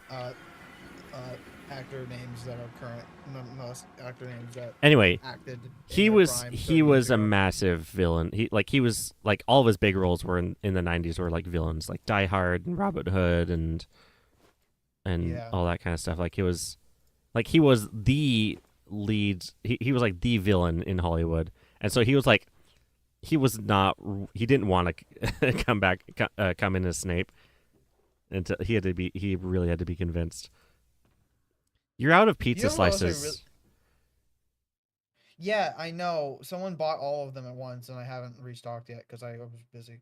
actor names that are current. Most actor names that Anyway, acted. in he their was prime he 30 was years a ago. massive villain. He was like all of his big roles were in the 90s were like villains, like Die Hard and Robin Hood and Yeah. all that kind of stuff. Like he was the lead. He was like the villain in Hollywood, and so he was like he didn't want to come in as Snape, and he really had to be convinced. You're out of pizza You know who else I slices. Yeah, I know. Someone bought all of them at once, and I haven't restocked yet because I was busy.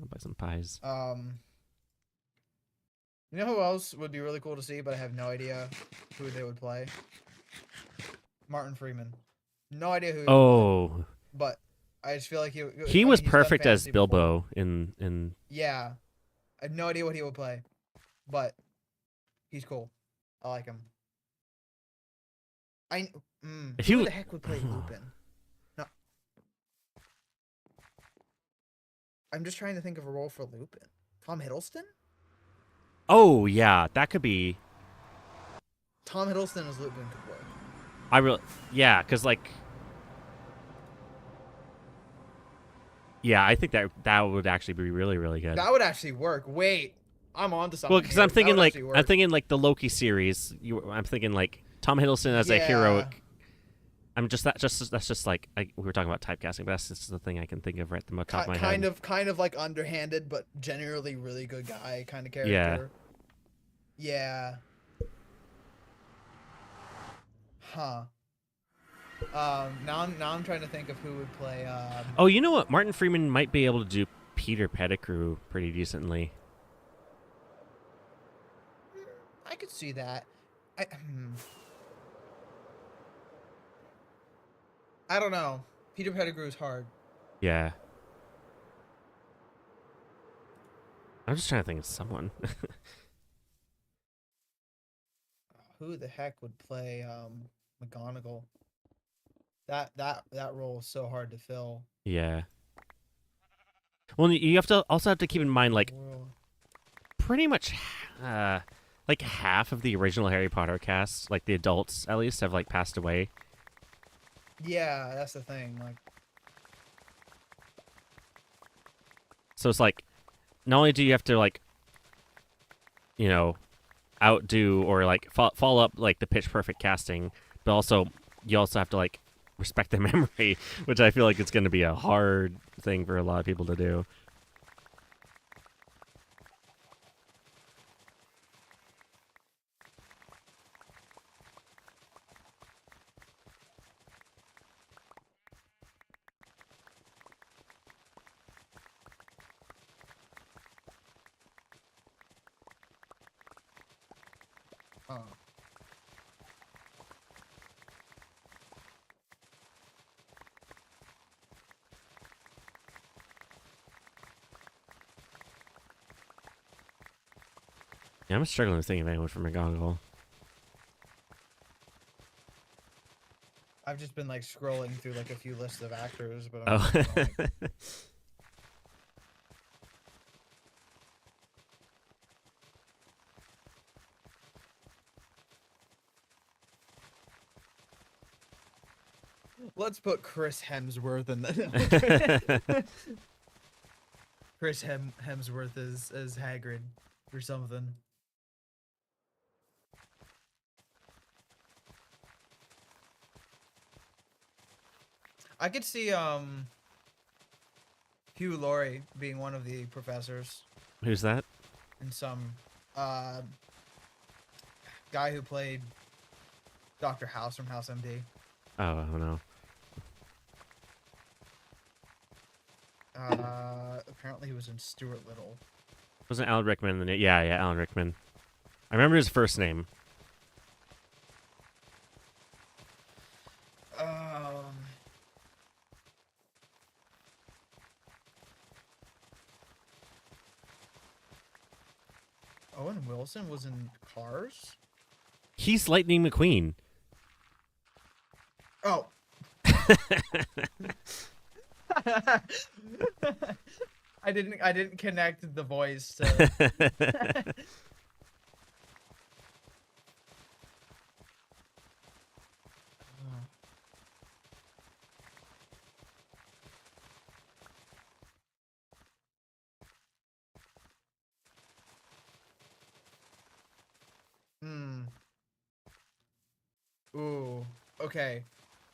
I'll buy some pies. You know who else would be really cool to see, but I have no idea who they would play? Martin Freeman. No idea who. He would play, Oh, but I just feel like he I was mean, he's done perfect as fantasy before. Bilbo in. Yeah, I have no idea what he would play, but he's cool. I like him. If Who you- the heck would play Lupin? No, I'm just trying to think of a role for Lupin. Tom Hiddleston? Oh yeah, that could be. Tom Hiddleston as Lupin could work. Yeah, because like. Yeah, I think that would actually be really really good. That would actually work. Wait, I'm on to something. Well, because here. I'm That thinking would like actually work. I'm thinking like the Loki series. I'm thinking like Tom Hiddleston as a heroic. I'm just that's just like we were talking about typecasting, but that's just the thing I can think of right at the top of my head. Kind of like underhanded, but generally really good guy kind of character. Yeah. Huh. Now I'm trying to think of who would play. Oh, you know what? Martin Freeman might be able to do Peter Pettigrew pretty decently. I could see that. I don't know. Peter Pettigrew's hard. Yeah. I'm just trying to think of someone. Who the heck would play McGonagall? That role is so hard to fill. Yeah. Well, you also have to keep in mind like pretty much like half of the original Harry Potter cast, like the adults at least, have like passed away. Yeah, that's the thing. Like, so it's like, not only do you have to like, you know, outdo or like follow up like the pitch perfect casting, but also you also have to like respect their memory, which I feel like it's going to be a hard thing for a lot of people to do. Yeah, I'm struggling to think of anyone from McGonagall. I've just been like scrolling through like a few lists of actors, but Oh. let's put Chris Hemsworth in the Chris Hemsworth as Hagrid or something. I could see Hugh Laurie being one of the professors. Who's that? and some guy who played Dr. House from House MD. Oh, I don't know. Apparently he was in Stuart Little. Wasn't Alan Rickman in it? Yeah, Alan Rickman. I remember his first name. Owen Wilson was in Cars? He's Lightning McQueen. Oh. I didn't connect the voice to Ooh. Okay.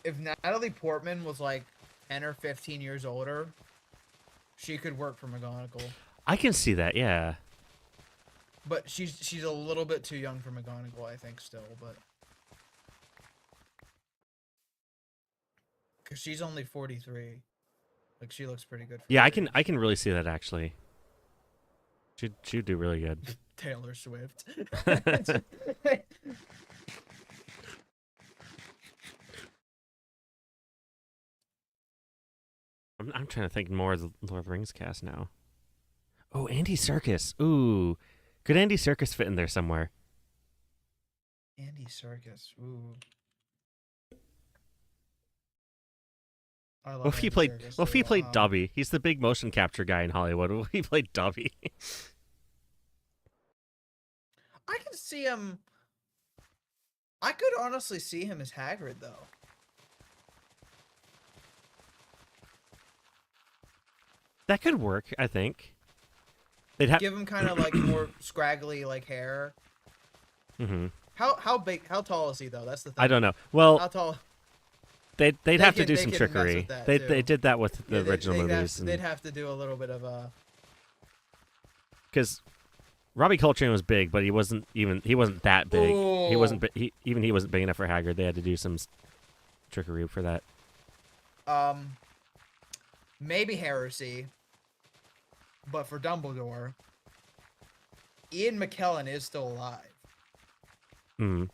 If Natalie Portman was like 10 or 15 years older, she could work for McGonagall. I can see that, yeah. But she's a little bit too young for McGonagall, I think, still, but because she's only 43. Like, she looks pretty good for Yeah, her I age. can really see that actually. She'd do really good. Taylor Swift. I'm trying to think more of the Lord of the Rings cast now. Oh, Andy Serkis. Ooh. Could Andy Serkis fit in there somewhere? Andy Serkis. Ooh. I love What if he Andy played Serkis, what if he so, played Dobby? He's the big motion capture guy in Hollywood. What if he played Dobby? I could see him. I could honestly see him as Hagrid, though. That could work, I think. They'd have Give him kind of like more scraggly like hair. Mm-hmm. How big? How tall is he though? That's the thing. I don't know. How Well, tall? they'd They have to can- do they some can mess trickery. with that, They too. did that with the Yeah, original movies. They'd have to do a little bit of a. Because Robbie Coltrane was big, but he wasn't that big. He wasn't he wasn't big enough for Hagrid. They had to do some trickery for that. Maybe heresy. But for Dumbledore, Ian McKellen is still alive. Mm.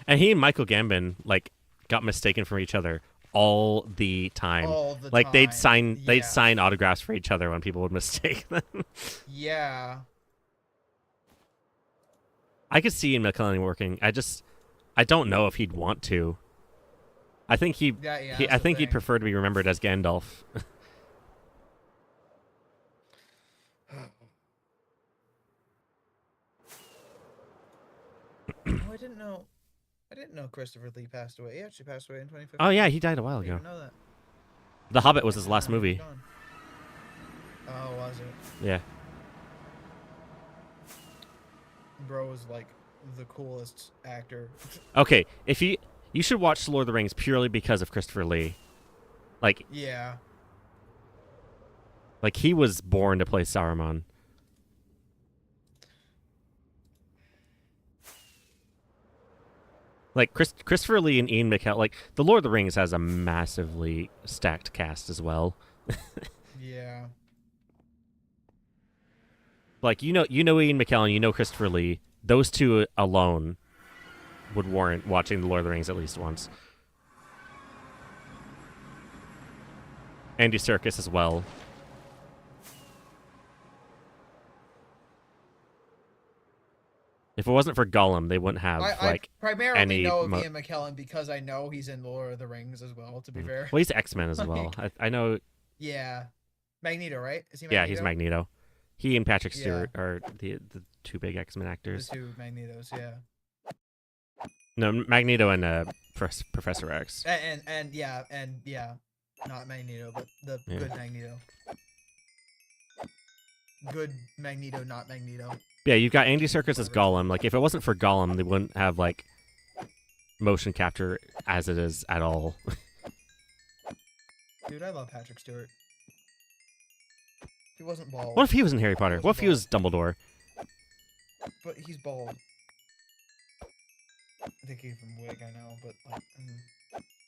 And he and Michael Gambon like got mistaken for each other all the time. All the like they'd time. sign autographs for each other when people would mistake them. Yeah. I could see Ian McKellen working. I don't know if he'd want to. I think I that's think the he'd thing. prefer to be remembered as Gandalf. Oh, I didn't know Christopher Lee passed away. He actually passed away in 2015. Oh yeah, he died a while I didn't ago. even know that. The Hobbit was his last He's movie. gone. Oh, was it? Yeah. Bro was like the coolest actor. Okay, if you should watch The Lord of the Rings purely because of Christopher Lee. Like Yeah. he was born to play Saruman. Like Christopher Lee and Ian McKellen, like The Lord of the Rings has a massively stacked cast as well. Yeah. Like you know Ian McKellen, you know Christopher Lee. Those two alone would warrant watching The Lord of the Rings at least once. Andy Serkis as well. If it wasn't for Gollum, they wouldn't have I primarily any know of Ian McKellen because I know he's in Lord of the Rings as well, to be fair. Well, he's X-Men as well. I know. Yeah. Magneto, right? Is he Magneto? Yeah, he's Magneto. He and Patrick Yeah. Stewart are the two big X-Men The actors. two Magnetos, yeah. No, Magneto and Professor X. And yeah, not Magneto, but the Yeah. good Magneto. Good Magneto, not Magneto. Yeah, you've got Andy Serkis as Gollum. Like, if it wasn't for Gollum, they wouldn't have like motion capture as it is at all. Dude, I love Patrick Stewart. He wasn't bald. What if he was in Harry Potter? What if he was Dumbledore? But he's bald. They gave him wig, I know, but like.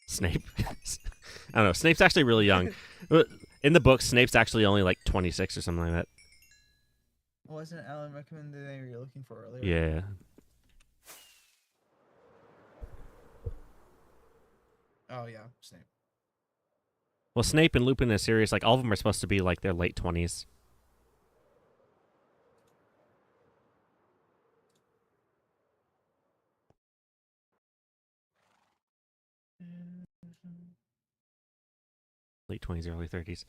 Snape. I don't know. Snape's actually really young. In the book, Snape's actually only like 26 or something like that. Wasn't Alan Rickman the name you were looking for earlier? Yeah. Oh yeah, Snape. Well, Snape and Lupin in the series, like all of them are supposed to be like their late 20s. Late 20s, early 30s.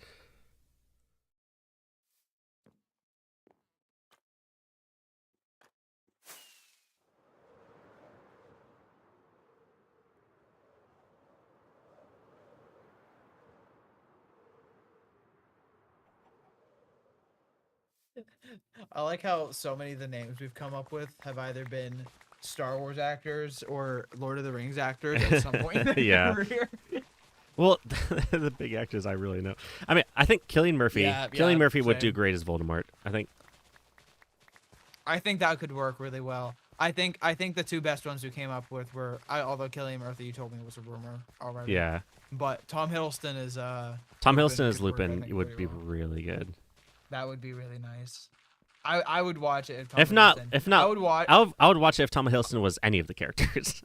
I like how so many of the names we've come up with have either been Star Wars actors or Lord of the Rings actors at some point in their Yeah. career. Well, the big actors I really know. I mean, I think Cillian Murphy. Yeah, Cillian Murphy would do same. great as Voldemort. I think that could work really well. I think the two best ones we came up with were although Cillian Murphy you told me was a rumor already. Yeah. But Tom Hiddleston is Tom Lupin Hiddleston as could work, I Lupin think, would pretty be well. really good. That would be really nice. I would watch it if Tom If not, Hiddleston. I would watch. I would watch it if Tom Hiddleston was any of the characters.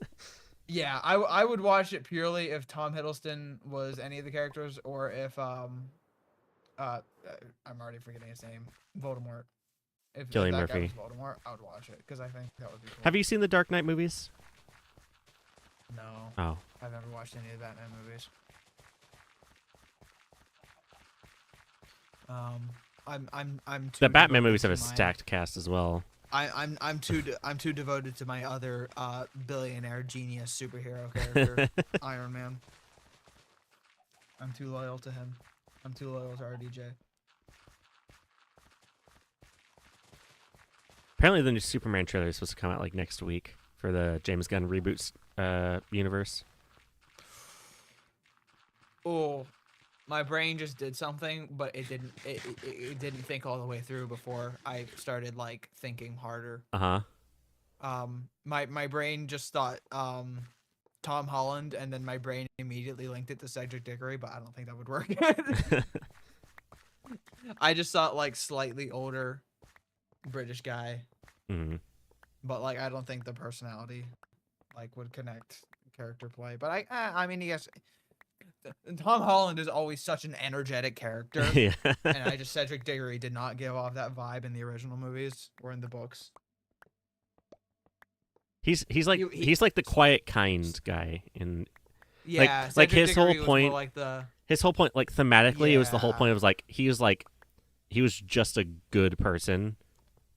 Yeah, I would watch it purely if Tom Hiddleston was any of the characters, or if I'm already forgetting his name, Voldemort. If Cillian that guy Murphy. was Voldemort, I would watch it because I think that would be cool. Have you seen the Dark Knight movies? No, Oh. I've never watched any of the Batman movies. I'm too The Batman devoted movies have to a stacked cast as well. I'm too devoted to my other billionaire genius superhero character, Iron Man. I'm too loyal to him. I'm too loyal to RDJ. Apparently, the new Superman trailer is supposed to come out like next week for the James Gunn reboots universe. Oh, my brain just did something, but it didn't. It didn't think all the way through before I started like thinking harder. My brain just thought Tom Holland, and then my brain immediately linked it to Cedric Diggory, but I don't think that would work. I just thought like slightly older British guy, but like I don't think the personality like would connect character play. But I mean, yes. Tom Holland is always such an energetic character, Yeah. and Cedric Diggory did not give off that vibe in the original movies or in the books. He's like he's like the quiet, kind guy in Yeah, like Cedric his whole Diggory was more point. like the His whole point, like thematically, it was the whole Yeah. point. It was like he was just a good person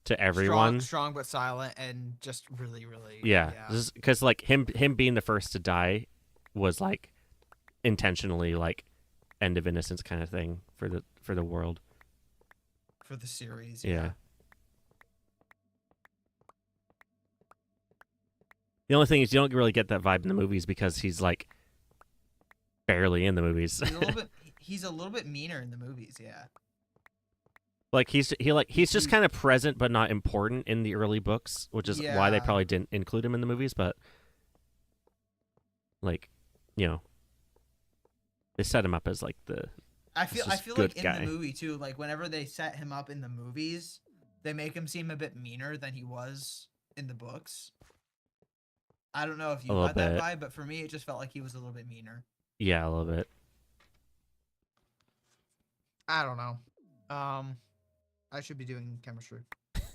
to everyone. strong but silent, and just really, really. Yeah, because like him being the first to die was like intentionally like end of innocence kind of thing for the world. For the series. Yeah. The only thing is you don't really get that vibe in the movies because he's like barely in the movies. He's a little bit meaner in the movies. Yeah. Like he's just kind of present but not important in the early books, which is why they Yeah. probably didn't include him in the movies. But like, you know, they set him up as like the I feel good like in guy. the movie too, like whenever they set him up in the movies, they make him seem a bit meaner than he was in the books. I don't know if you A little got that bit. vibe, but for me, it just felt like he was a little bit meaner. Yeah, a little bit. I don't know. I should be doing chemistry.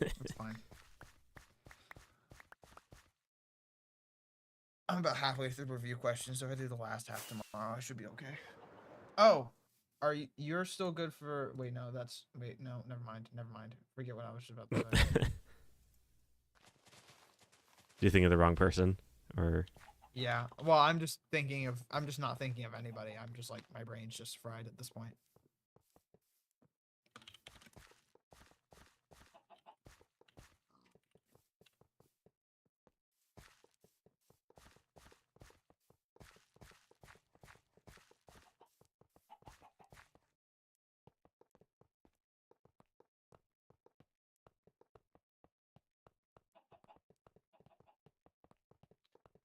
That's fine. I'm about halfway through review questions, so if I do the last half tomorrow, I should be okay. Oh, you're still good for? Wait, no, never mind. Forget what I was about to say. Do you think of the wrong person or? Yeah. Well, I'm just not thinking of anybody. I'm just like my brain's just fried at this point.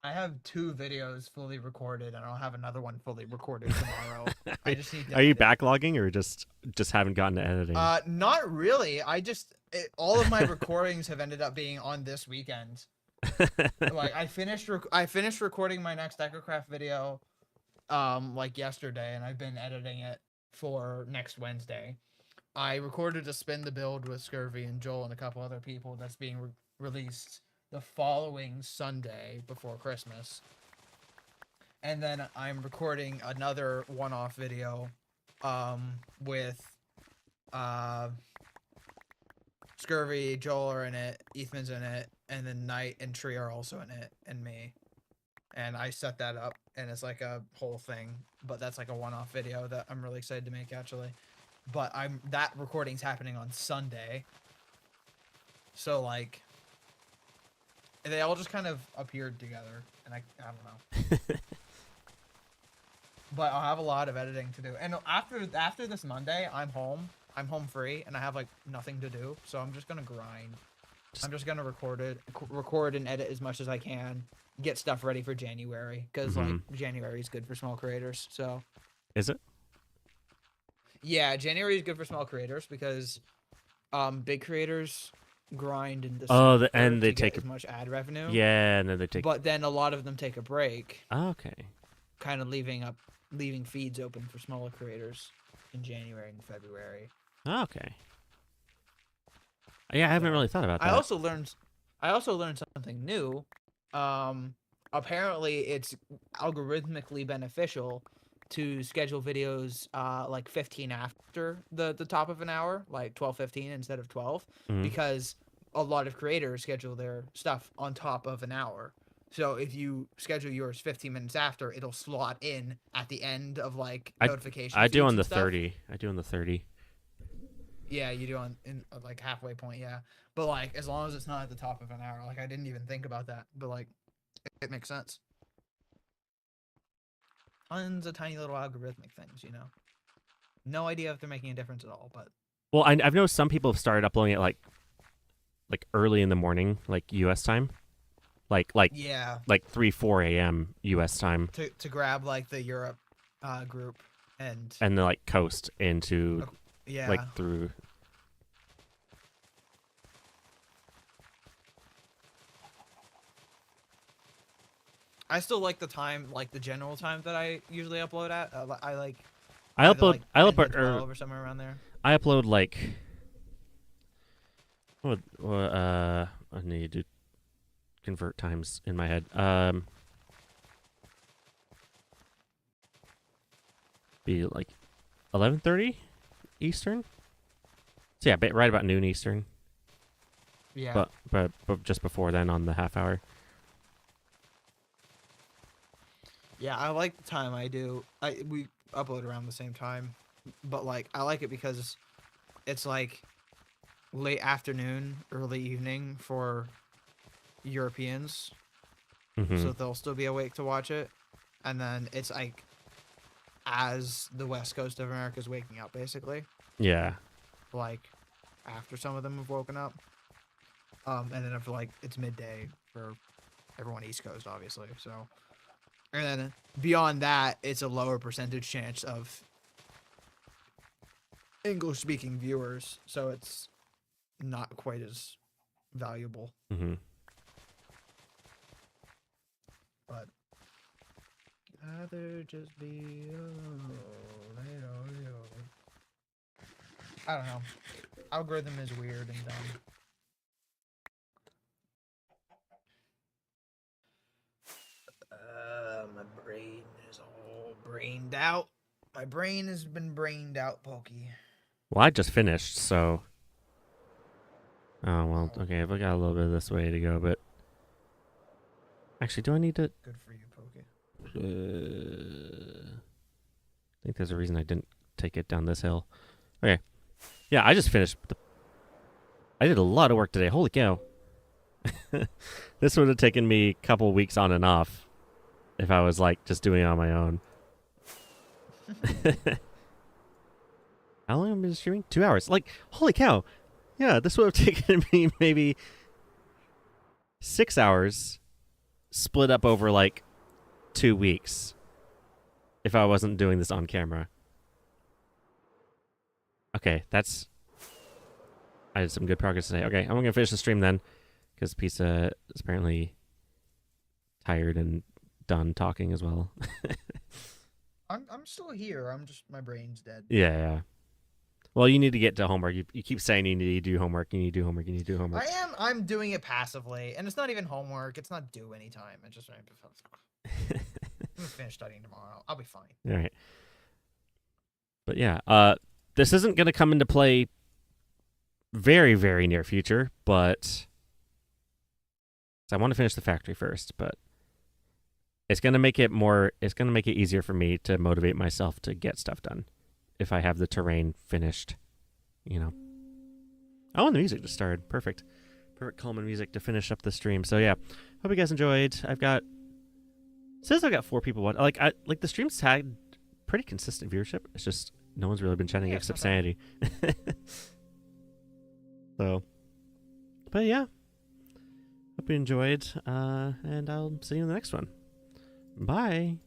I have 2 videos fully recorded, and I'll have another one fully recorded tomorrow. I just need to Are you edit. backlogging or just haven't gotten to editing? Not really. All of my recordings have ended up being on this weekend. Like I finished recording my next Echocraft video, like yesterday, and I've been editing it for next Wednesday. I recorded a spin the build with Scurvy and Joel and a couple other people that's being released the following Sunday before Christmas. And then I'm recording another one-off video with Scurvy, Joel are in it, Ethman's in it, and then Knight and Tree are also in it, and me. And I set that up, and it's like a whole thing, but that's like a one-off video that I'm really excited to make, actually. But that recording's happening on Sunday. So, like, they all just kind of appeared together, and I don't know. But I'll have a lot of editing to do. And after this Monday, I'm home free, and I have, like, nothing to do, so I'm just gonna grind. I'm just gonna record and edit as much as I can, get stuff ready for January, because, like, January is good for small creators, so. Is it? Yeah, January is good for small creators because big creators grind in Oh, December and they to take get as much ad revenue. Yeah, and then they take. But then a lot of them take a break, Okay. kind of leaving feeds open for smaller creators in January and February. Okay. Yeah, I haven't really thought about that. I also learned something new. Apparently it's algorithmically beneficial to schedule videos like 15 after the top of an hour, like 12:15 instead of 12, because a lot of creators schedule their stuff on top of an hour. So if you schedule yours 15 minutes after, it'll slot in at the end of like notification. I do on the stuff. 30. I do on the 30. Yeah, you do in like halfway point, yeah. But like as long as it's not at the top of an hour, like I didn't even think about that, but like it makes sense. Tons of tiny little algorithmic things, you know. No idea if they're making a difference at all, but. Well, I've noticed some people have started uploading it like early in the morning, like U.S. time, like 3-4 a.m. U.S. time. To grab like the Europe group and then like coast into yeah, like through. I still like the time, like the general time that I usually upload at. I upload like 10 to 12 or somewhere around there. I upload like I need to convert times in my head. Be like 11:30 Eastern. So yeah, right about noon Eastern. Yeah. But just before then on the half hour. Yeah, I like the time I do. We upload around the same time, but like I like it because it's like late afternoon, early evening for Europeans, so they'll still be awake to watch it, and then it's like as the West Coast of America is waking up, basically. Yeah. Like after some of them have woken up, and then if like it's midday for everyone East Coast, obviously. So. And then beyond that, it's a lower percentage chance of English-speaking viewers, so it's not quite as valuable. But rather just be alone. I don't know. Algorithm is weird and dumb. My brain is all brained out. My brain has been brained out, Pokey. Well, I just finished, so. Oh, well, okay, I've got a little bit of this way to go, but. Actually, do I need to. Good for you, Pokey. I think there's a reason I didn't take it down this hill. Okay. Yeah, I just finished. I did a lot of work today. Holy cow. This would have taken me a couple weeks on and off if I was like just doing it on my own. How long have I been streaming? 2 hours. Like, holy cow. Yeah, this would have taken me maybe 6 hours split up over like 2 weeks if I wasn't doing this on camera. Okay, I did some good progress today. Okay, I'm going to finish the stream then, because Pizza is apparently tired and done talking as well. I'm still here. I'm just, my brain's dead. Yeah. Well, you need to get to homework. You keep saying you need to do homework. You need to do homework. You need to do homework. I'm doing it passively, and it's not even homework. It's not due anytime. It's just I'm gonna finish studying tomorrow. I'll be fine. All right. But yeah, this isn't going to come into play very, very near future, but I want to finish the factory first, but it's going to make it easier for me to motivate myself to get stuff done if I have the terrain finished, you know. Oh, and the music just started. Perfect calming music to finish up the stream. So yeah, hope you guys enjoyed. It says I've got 4 people watching. Like the stream's had pretty consistent viewership. It's just no one's really been chatting except Sanity. So, but yeah, hope you enjoyed, and I'll see you in the next one. Bye.